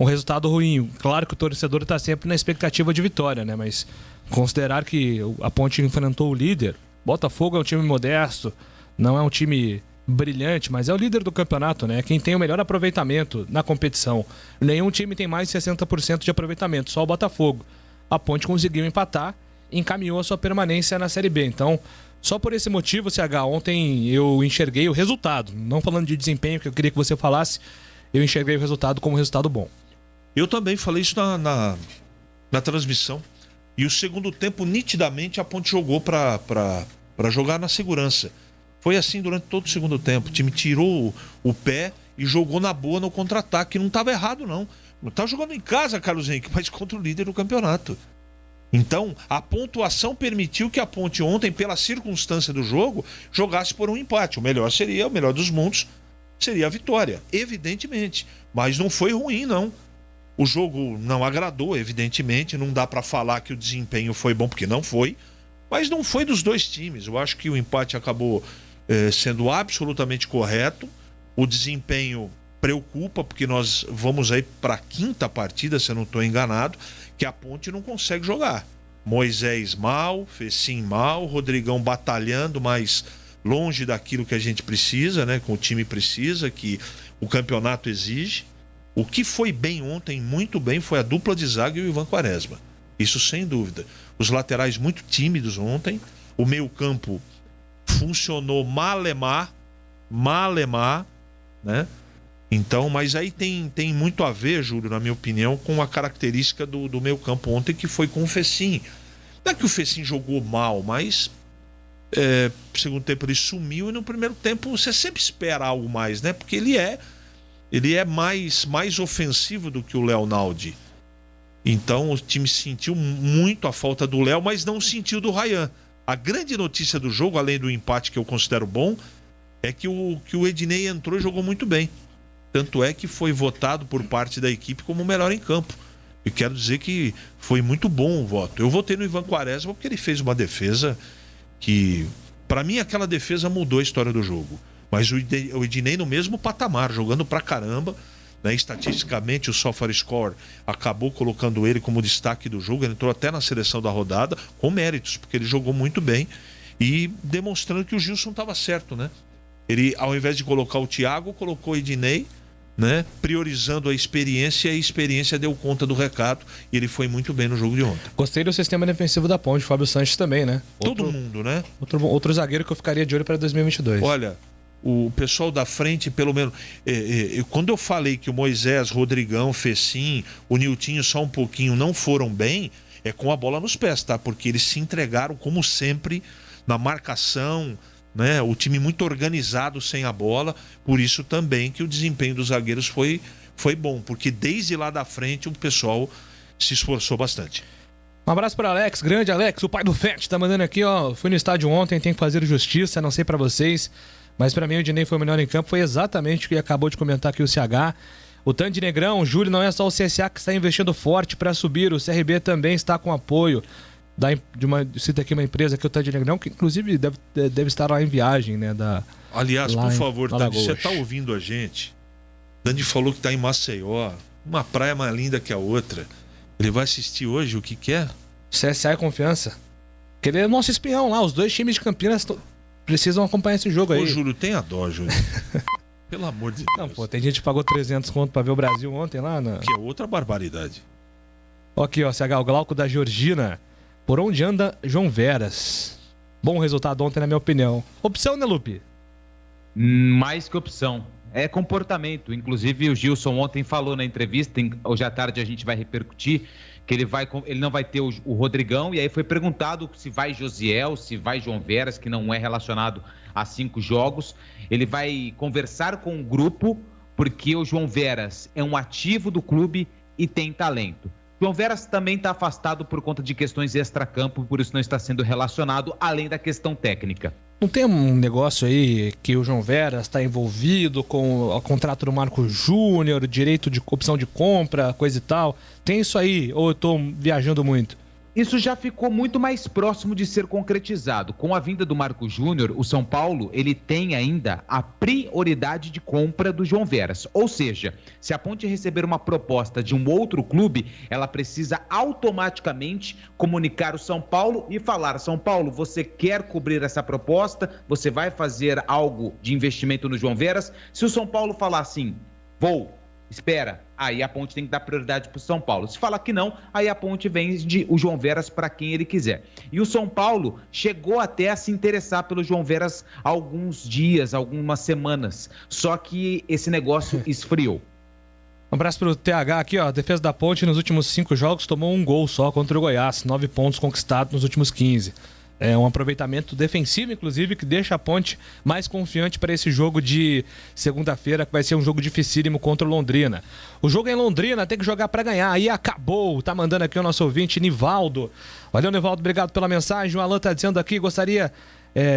[SPEAKER 3] um resultado ruim. Claro que o torcedor está sempre na expectativa de vitória, né? Mas considerar que a Ponte enfrentou o líder... Botafogo é um time modesto, não é um time brilhante, mas é o líder do campeonato, né? Quem tem o melhor aproveitamento na competição. Nenhum time tem mais de 60% de aproveitamento, só o Botafogo. A Ponte conseguiu empatar e encaminhou a sua permanência na Série B. Então, só por esse motivo, CH, ontem eu enxerguei o resultado. Não falando de desempenho, que eu queria que você falasse, eu enxerguei o resultado como um resultado bom.
[SPEAKER 6] Eu também falei isso na transmissão. E o segundo tempo, nitidamente, a Ponte jogou para jogar na segurança. Foi assim durante todo o segundo tempo. O time tirou o pé e jogou na boa no contra-ataque. Não estava errado, não. Não estava jogando em casa, Carlos Henrique, mas contra o líder do campeonato. Então, a pontuação permitiu que a Ponte ontem, pela circunstância do jogo, jogasse por um empate. O melhor dos mundos, seria a vitória, evidentemente. Mas não foi ruim, não. O jogo não agradou, evidentemente. Não dá para falar que o desempenho foi bom, porque não foi. Mas não foi dos dois times. Eu acho que o empate acabou sendo absolutamente correto. O desempenho preocupa, porque nós vamos aí para a quinta partida, se eu não estou enganado, que a Ponte não consegue jogar. Moisés mal, Fecim mal, Rodrigão batalhando, mas longe daquilo que a gente precisa, né? Que o time precisa, que o campeonato exige. O que foi bem ontem, muito bem, foi a dupla de zaga e o Ivan Quaresma. Isso sem dúvida. Os laterais muito tímidos ontem. O meio-campo funcionou malemar, né? Então, mas aí tem muito a ver, Júlio, na minha opinião, com a característica do meio-campo ontem, que foi com o Fecim. Não é que o Fecim jogou mal, mas no segundo tempo ele sumiu, e no primeiro tempo você sempre espera algo mais, né? Porque ele é mais ofensivo do que o Léo Naldi. Então o time sentiu muito a falta do Léo, mas não sentiu do Ryan. A grande notícia do jogo, além do empate que eu considero bom, é que o Ednei entrou e jogou muito bem. Tanto é que foi votado por parte da equipe como o melhor em campo. E quero dizer que foi muito bom o voto. Eu votei no Ivan Quaresma porque ele fez uma defesa que, para mim, aquela defesa mudou a história do jogo. Mas o Ednei no mesmo patamar, jogando pra caramba, né? Estatisticamente o SofaScore acabou colocando ele como destaque do jogo. Ele entrou até na seleção da rodada com méritos, porque ele jogou muito bem e demonstrando que o Gilson estava certo, né? Ele, ao invés de colocar o Thiago, colocou o Ednei, né? Priorizando a experiência, e a experiência deu conta do recado, e ele foi muito bem no jogo de ontem.
[SPEAKER 3] Gostei do sistema defensivo da Ponte, Fábio Sanches também, né?
[SPEAKER 6] Todo mundo, né?
[SPEAKER 3] Outro zagueiro que eu ficaria de olho para 2022.
[SPEAKER 6] Olha, o pessoal da frente, pelo menos, quando eu falei que o Moisés, Rodrigão, Fecim, o Niltinho só um pouquinho não foram bem, é com a bola nos pés, tá? Porque eles se entregaram, como sempre, na marcação, né? O time muito organizado sem a bola, por isso também que o desempenho dos zagueiros foi bom, porque desde lá da frente o pessoal se esforçou bastante.
[SPEAKER 3] Um abraço para Alex, grande Alex, o pai do Fett, tá mandando aqui, ó, fui no estádio ontem, tem que fazer justiça, não sei para vocês, mas para mim o Ednei foi o melhor em campo, foi exatamente o que acabou de comentar aqui o CH. O Tandy Negrão, Júlio, não é só o CSA que está investindo forte para subir, o CRB também está com apoio. Cita aqui uma empresa que é o Tandy Negrão, que inclusive deve estar lá em viagem, né?
[SPEAKER 6] Aliás, por favor, Tandy, você está ouvindo a gente? Tandy falou que está em Maceió, uma praia mais linda que a outra. Ele vai assistir hoje, o que quer?
[SPEAKER 3] CSA e Confiança. Que ele é nosso espião lá, os dois times de Campinas precisam acompanhar esse jogo aí.
[SPEAKER 6] Ô, Júlio, tenha dó, Júlio. Pelo amor de Deus.
[SPEAKER 3] Não, pô, tem gente que pagou 300 conto pra ver o Brasil ontem lá, né?
[SPEAKER 6] Que é outra barbaridade.
[SPEAKER 3] Aqui, ó, CH, o Glauco da Georgina. Por onde anda João Veras? Bom resultado ontem, na minha opinião. Opção, né, Lupe?
[SPEAKER 5] Mais que opção. É comportamento. Inclusive, o Gilson ontem falou na entrevista, hoje à tarde a gente vai repercutir, que ele não vai ter o Rodrigão, e aí foi perguntado se vai Josiel, se vai João Veras, que não é relacionado a 5 jogos. Ele vai conversar com o grupo, porque o João Veras é um ativo do clube e tem talento. João Veras também está afastado por conta de questões extracampo, por isso não está sendo relacionado, além da questão técnica.
[SPEAKER 3] Não tem um negócio aí que o João Veras está envolvido com o contrato do Marco Júnior, direito de opção de compra, coisa e tal? Tem isso aí ou eu estou viajando muito?
[SPEAKER 5] Isso já ficou muito mais próximo de ser concretizado. Com a vinda do Marco Júnior, o São Paulo ele tem ainda a prioridade de compra do João Veras. Ou seja, se a Ponte receber uma proposta de um outro clube, ela precisa automaticamente comunicar o São Paulo e falar: São Paulo, você quer cobrir essa proposta? Você vai fazer algo de investimento no João Veras? Se o São Paulo falar assim, vou, espera, aí a Ponte tem que dar prioridade para o São Paulo. Se falar que não, aí a Ponte vende o João Veras para quem ele quiser. E o São Paulo chegou até a se interessar pelo João Veras há alguns dias, algumas semanas. Só que esse negócio esfriou.
[SPEAKER 3] Um abraço pro TH aqui, ó. A defesa da Ponte nos últimos 5 jogos tomou um gol só contra o Goiás. 9 pontos conquistados nos últimos 15. É um aproveitamento defensivo, inclusive, que deixa a Ponte mais confiante para esse jogo de segunda-feira, que vai ser um jogo dificílimo contra o Londrina. O jogo é em Londrina, tem que jogar para ganhar. Aí acabou. Tá mandando aqui o nosso ouvinte, Nivaldo. Valeu, Nivaldo, obrigado pela mensagem. O Alan tá dizendo aqui, gostaria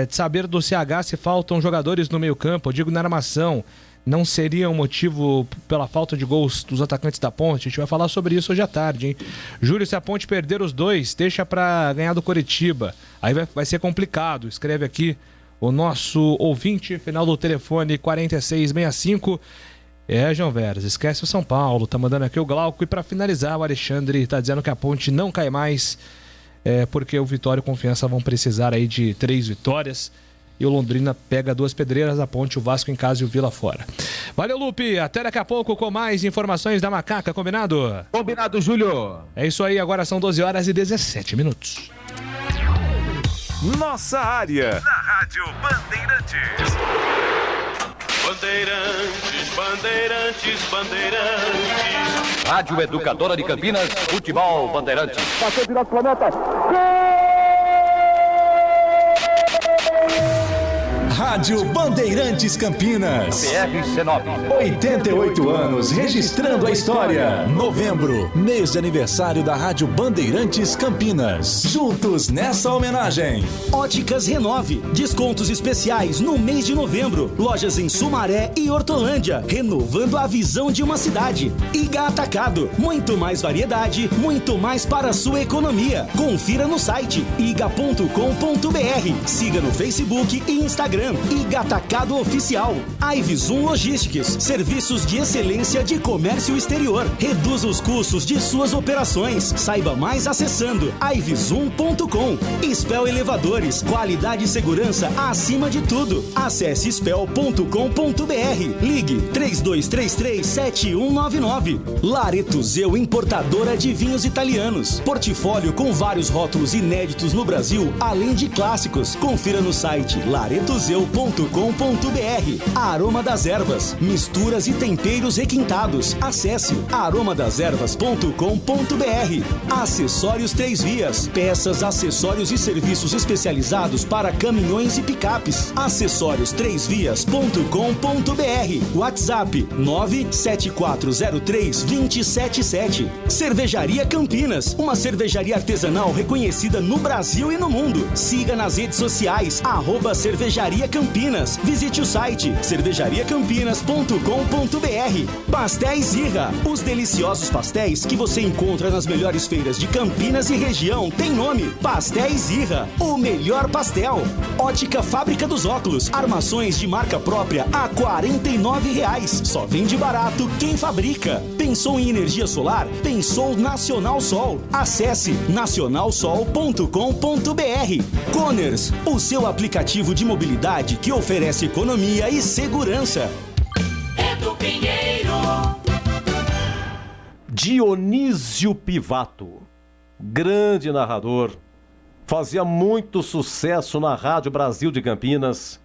[SPEAKER 3] de saber do CH se faltam jogadores no meio-campo. Eu digo na armação. Não seria um motivo pela falta de gols dos atacantes da Ponte? A gente vai falar sobre isso hoje à tarde, hein? Júlio, se a Ponte perder os dois, deixa para ganhar do Coritiba. Aí vai ser complicado. Escreve aqui o nosso ouvinte, final do telefone 4665. João Veras, esquece o São Paulo. Tá mandando aqui o Glauco. E para finalizar, o Alexandre tá dizendo que a Ponte não cai mais, porque o Vitória e o Confiança vão precisar aí de 3 vitórias. E o Londrina pega 2 pedreiras, a Ponte, o Vasco em casa e o Vila fora. Valeu, Lupe. Até daqui a pouco com mais informações da Macaca. Combinado?
[SPEAKER 5] Combinado, Júlio.
[SPEAKER 3] É isso aí. Agora são 12h17.
[SPEAKER 1] Nossa área. Na Rádio Bandeirantes.
[SPEAKER 17] Bandeirantes, Bandeirantes, Bandeirantes.
[SPEAKER 18] Rádio Educadora de Campinas, Futebol Bandeirantes.
[SPEAKER 19] Passou de nosso planeta.
[SPEAKER 2] Rádio Bandeirantes Campinas.
[SPEAKER 18] PRC9.
[SPEAKER 2] 88 anos, registrando a história. Novembro, mês de aniversário da Rádio Bandeirantes Campinas. Juntos nessa homenagem. Óticas Renove. Descontos especiais no mês de novembro. Lojas em Sumaré e Hortolândia. Renovando a visão de uma cidade. Iga Atacado. Muito mais variedade, muito mais para a sua economia. Confira no site iga.com.br. Siga no Facebook e Instagram. Iga Atacado Oficial. Ivizum Logistics, serviços de excelência de comércio exterior. Reduza os custos de suas operações. Saiba mais acessando ivizum.com. Spell Elevadores, qualidade e segurança acima de tudo. Acesse spell.com.br. Ligue 3233-7199. Laretuzeu Importadora de Vinhos Italianos. Portfólio com vários rótulos inéditos no Brasil, além de clássicos. Confira no site laretuzeu.com.br. Aroma das Ervas, misturas e temperos requintados. Acesse aromadeservas.com.br. Acessórios 3 Vias, peças, acessórios e serviços especializados para caminhões e picapes. Acessórios3vias.com.br. WhatsApp 97403-277. Cervejaria Campinas, uma cervejaria artesanal reconhecida no Brasil e no mundo. Siga nas redes sociais @Cervejaria Campinas. Visite o site cervejariacampinas.com.br. Pastéis Irra, os deliciosos pastéis que você encontra nas melhores feiras de Campinas e região tem nome: Pastéis Irra, o melhor pastel. Ótica Fábrica dos Óculos, armações de marca própria a R$ 49,00. Só vende barato quem fabrica. Pensou em energia solar? Pensou Nacional Sol. Acesse nacionalsol.com.br. Coners, o seu aplicativo de mobilidade que oferece economia e segurança.
[SPEAKER 11] Edu Pinheiro.
[SPEAKER 20] Dionísio Pivato, grande narrador, fazia muito sucesso na Rádio Brasil de Campinas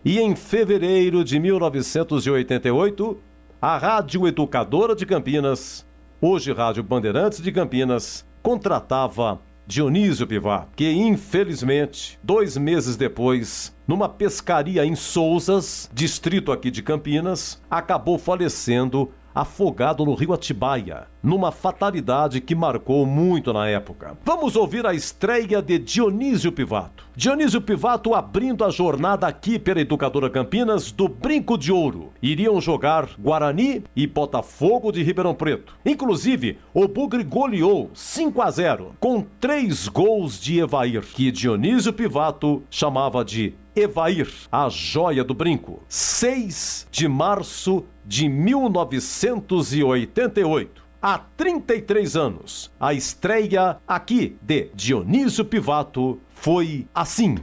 [SPEAKER 20] e em fevereiro de 1988, a Rádio Educadora de Campinas, hoje Rádio Bandeirantes de Campinas, contratava Dionísio Pivato, que infelizmente, 2 meses depois, numa pescaria em Sousas, distrito aqui de Campinas, acabou falecendo afogado no rio Atibaia, numa fatalidade que marcou muito na época. Vamos ouvir a estreia de Dionísio Pivato. Dionísio Pivato abrindo a jornada aqui pela Educadora Campinas do Brinco de Ouro. Iriam jogar Guarani e Botafogo de Ribeirão Preto. Inclusive, o Bugre goleou 5-0, com 3 gols de Evair, que Dionísio Pivato chamava de Evair, a joia do brinco. 6 de março de 1988. Há 33 anos, a estreia aqui de Dionísio Pivato foi assim.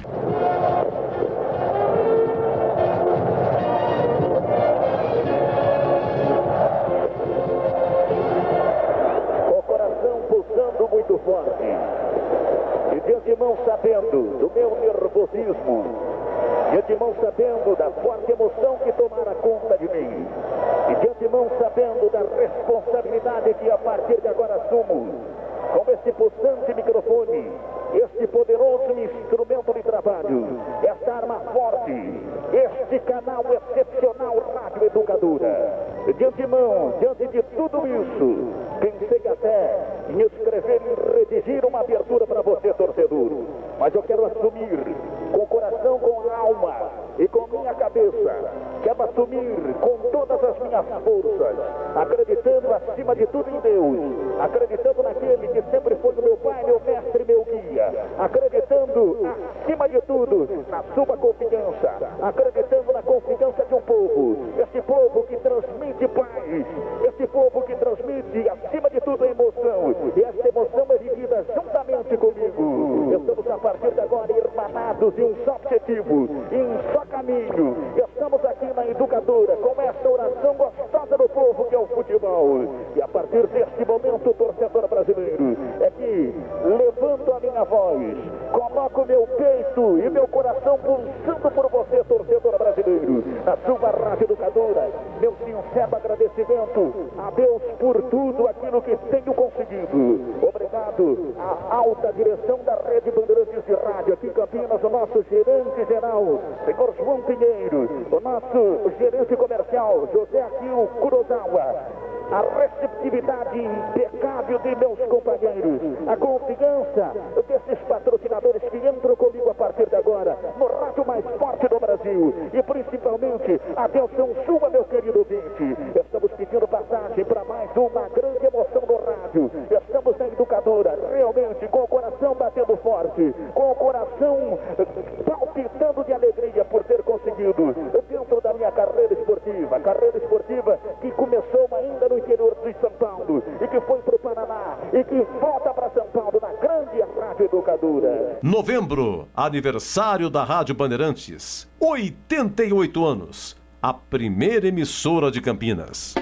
[SPEAKER 19] O coração pulsando muito forte. E de antemão sabendo do meu nervosismo. De antemão sabendo da forte emoção que tomara conta de mim. E de antemão sabendo da responsabilidade que a partir de agora assumo. Com esse pulsante microfone, este poderoso instrumento de trabalho, esta arma forte, este canal excepcional Rádio Educadora. De antemão, diante de tudo isso, pensei até em escrever e redigir uma abertura para você, torcedor. Mas eu quero assumir, com o coração, com a alma e com minha cabeça, quero assumir com todas as minhas forças, acreditando acima de tudo em Deus, acreditando naquele que sempre foi o meu pai, meu mestre, meu guia, acreditando acima de tudo na sua confiança, acreditando na confiança de um povo, esse povo que transmite paz, esse povo que transmite acima de tudo a emoção, e essa emoção é vivida juntamente comigo. Estamos a partir de agora irmanados em um só objetivo, em um só caminho. Estamos aqui na Educadora com essa oração gostosa do povo que é o futebol. E a partir deste momento, torcedor brasileiro, é que levanto a minha voz, coloco meu peito e meu coração pulsando por você, torcedor brasileiro, na sua Rádio Educadora. Meu sincero agradecimento a Deus por tudo aquilo que tenho conseguido. Obrigado à alta direção da Rede Bandeirantes de Rádio aqui em Campinas, o nosso gerente geral, senhor João Pinheiro, o nosso gerente comercial, José Akio Kurosawa, a receptividade impecável de meus companheiros, a confiança desses patrocinadores que entram comigo a partir de agora no rádio mais forte do Brasil, e principalmente a atenção sua, meu querido ouvinte. Estamos pedindo passagem para mais uma grande emoção do rádio. Estamos na Educadora, realmente com o coração batendo forte, com o coração palpitando de alegria por ter conseguido dentro da minha carreira esportiva que começou ainda no interior de São Paulo e que foi para o Paraná e que volta para São Paulo na grande Rádio Educadora.
[SPEAKER 20] Novembro, aniversário da Rádio Bandeirantes. 88 anos. A primeira emissora de Campinas.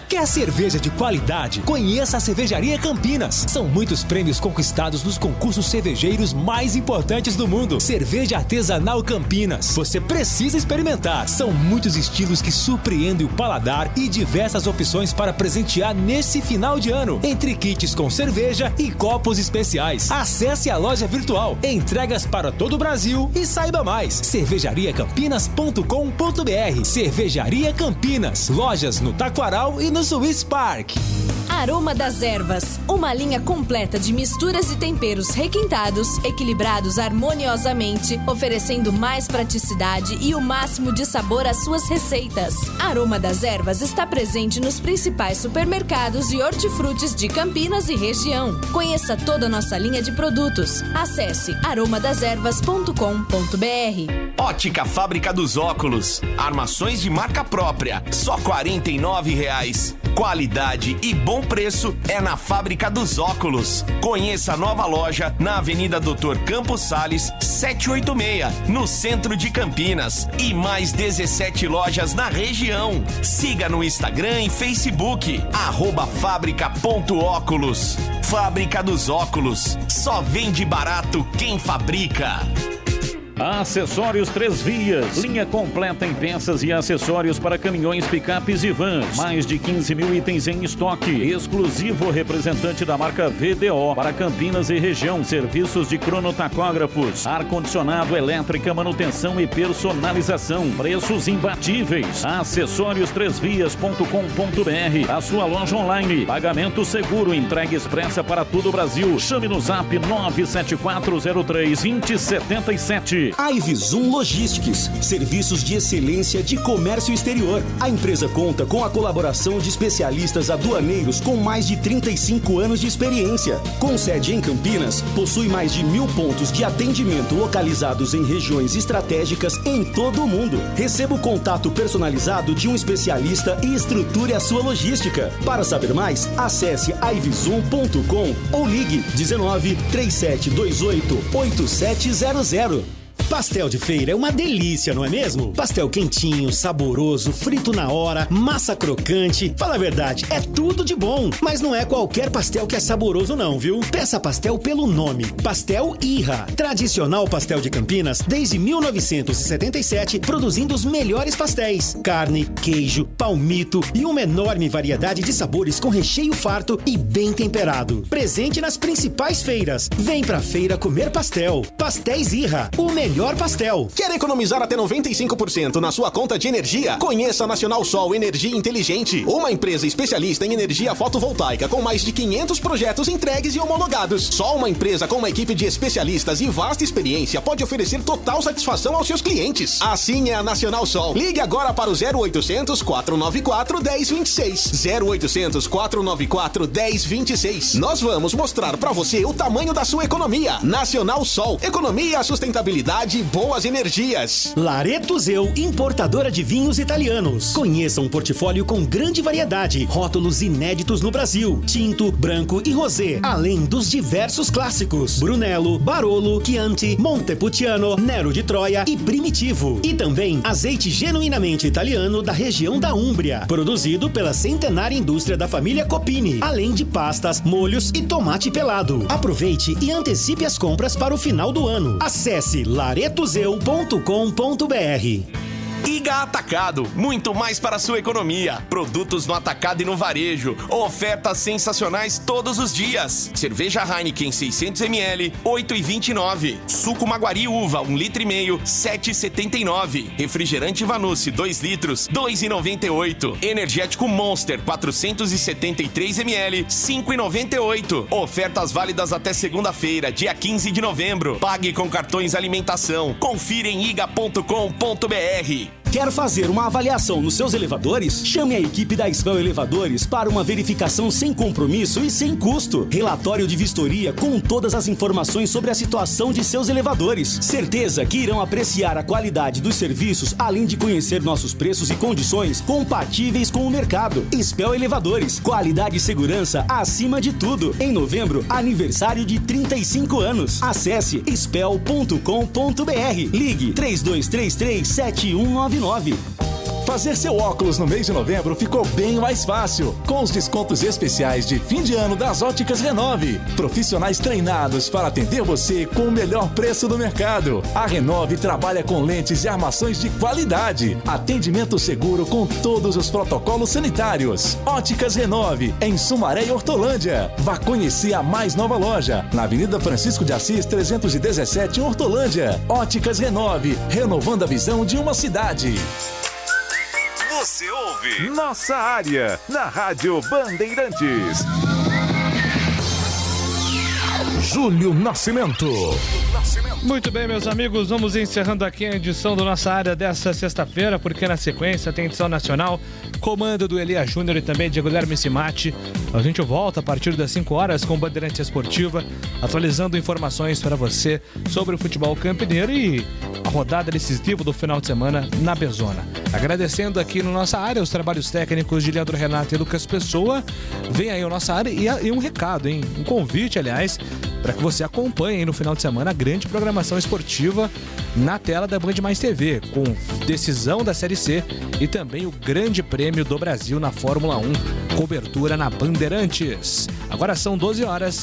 [SPEAKER 2] Quer cerveja de qualidade? Conheça a Cervejaria Campinas. São muitos prêmios conquistados nos concursos cervejeiros mais importantes do mundo. Cerveja Artesanal Campinas. Você precisa experimentar. São muitos estilos que surpreendem o paladar e diversas opções para presentear nesse final de ano. Entre kits com cerveja e copos especiais. Acesse a loja virtual. Entregas para todo o Brasil e saiba mais. cervejariacampinas.com.br. Cervejaria Campinas. Lojas no Taquaral e no Swiss Park.
[SPEAKER 21] Aroma das Ervas, uma linha completa de misturas e temperos requintados, equilibrados harmoniosamente, oferecendo mais praticidade e o máximo de sabor às suas receitas. Aroma das Ervas está presente nos principais supermercados e hortifrutis de Campinas e região. Conheça toda a nossa linha de produtos. Acesse aromadeservas.com.br.
[SPEAKER 22] Ótica Fábrica dos Óculos. Armações de marca própria, só R$ 49,00. Qualidade e bom preço é na Fábrica dos Óculos. Conheça a nova loja na Avenida Dr. Campos Sales, 786, no centro de Campinas. E mais 17 lojas na região. Siga no Instagram e Facebook, @fábrica.óculos. Fábrica dos Óculos. Só vende barato quem fabrica.
[SPEAKER 8] Acessórios Três Vias, linha completa em peças e acessórios para caminhões, picapes e vans. Mais de 15 mil itens em estoque. Exclusivo representante da marca VDO para Campinas e região. Serviços de cronotacógrafos, ar-condicionado, elétrica, manutenção e personalização. Preços imbatíveis. Acessórios3vias.com.br. A sua loja online. Pagamento seguro, entrega expressa para todo o Brasil. Chame no zap 974032077.
[SPEAKER 2] Ivisum Logistics, serviços de excelência de comércio exterior. A empresa conta com a colaboração de especialistas aduaneiros com mais de 35 anos de experiência. Com sede em Campinas, possui mais de 1.000 pontos de atendimento localizados em regiões estratégicas em todo o mundo. Receba o contato personalizado de um especialista e estruture a sua logística. Para saber mais, acesse ivisum.com ou ligue 19 3728 8700. Pastel de feira é uma delícia, não é mesmo? Pastel quentinho, saboroso, frito na hora, massa crocante. Fala a verdade, é tudo de bom. Mas não é qualquer pastel que é saboroso não, viu? Peça pastel pelo nome. Pastel Irra. Tradicional pastel de Campinas desde 1977, produzindo os melhores pastéis. Carne, queijo, palmito e uma enorme variedade de sabores com recheio farto e bem temperado. Presente nas principais feiras. Vem pra feira comer pastel. Pastéis Irra, o melhor pastel.
[SPEAKER 4] Quer economizar até 95% na sua conta de energia? Conheça a Nacional Sol Energia Inteligente, uma empresa especialista em energia fotovoltaica com mais de 500 projetos entregues e homologados. Só uma empresa com uma equipe de especialistas e vasta experiência pode oferecer total satisfação aos seus clientes. Assim é a Nacional Sol. Ligue agora para o 0800 494 1026. 0800 494 1026. Nós vamos mostrar para você o tamanho da sua economia. Nacional Sol. Economia, sustentabilidade e boas energias.
[SPEAKER 2] Lareto Zeu, importadora de vinhos italianos. Conheça um portfólio com grande variedade, rótulos inéditos no Brasil, tinto, branco e rosé, além dos diversos clássicos: Brunello, Barolo, Chianti, Montepulciano, Nero de Troia e Primitivo. E também azeite genuinamente italiano da região da Úmbria, produzido pela centenária indústria da família Copini, além de pastas, molhos e tomate pelado. Aproveite e antecipe as compras para o final do ano. Acesse laretozeu.com.br.
[SPEAKER 22] Iga Atacado, muito mais para a sua economia. Produtos no atacado e no varejo. Ofertas sensacionais todos os dias. Cerveja Heineken 600ml, 8,29. Suco Maguari Uva, 1,5 litro, 7,79. Refrigerante Vanucci, 2 litros, 2,98. Energético Monster, 473ml, 5,98. Ofertas válidas até segunda-feira, dia 15 de novembro. Pague com cartões alimentação. Confira em iga.com.br.
[SPEAKER 14] Quer fazer uma avaliação nos seus elevadores? Chame a equipe da Spell Elevadores para uma verificação sem compromisso e sem custo. Relatório de vistoria com todas as informações sobre a situação de seus elevadores. Certeza que irão apreciar a qualidade dos serviços, além de conhecer nossos preços e condições compatíveis com o mercado. Spell Elevadores, qualidade e segurança acima de tudo. Em novembro, aniversário de 35 anos. Acesse spell.com.br. Ligue 3233-7199.
[SPEAKER 7] Fazer seu óculos no mês de novembro ficou bem mais fácil, com os descontos especiais de fim de ano das Óticas Renove. Profissionais treinados para atender você com o melhor preço do mercado. A Renove trabalha com lentes e armações de qualidade. Atendimento seguro com todos os protocolos sanitários. Óticas Renove, em Sumaré e Hortolândia. Vá conhecer a mais nova loja, na Avenida Francisco de Assis, 317, em Hortolândia. Óticas Renove, renovando a visão de uma cidade.
[SPEAKER 1] Você ouve Nossa Área, na Rádio Bandeirantes.
[SPEAKER 3] Júlio Nascimento. Muito bem, meus amigos, vamos encerrando aqui a edição do Nossa Área dessa sexta-feira, porque na sequência tem edição nacional, comando do Elia Júnior e também de Guilherme Cimatti. A gente volta a partir das 5 horas com Bandeirante Esportiva, atualizando informações para você sobre o futebol campineiro e a rodada decisiva do final de semana na Bezona. Agradecendo aqui no Nossa Área os trabalhos técnicos de Leandro Renato e Lucas Pessoa. Vem aí o Nossa Área e um recado, hein? Um convite, aliás, para que você acompanhe aí no final de semana a grande programação esportiva na tela da Band Mais TV, com decisão da Série C e também o Grande Prêmio do Brasil na Fórmula 1, cobertura na Bandeirantes. Agora são 12 horas.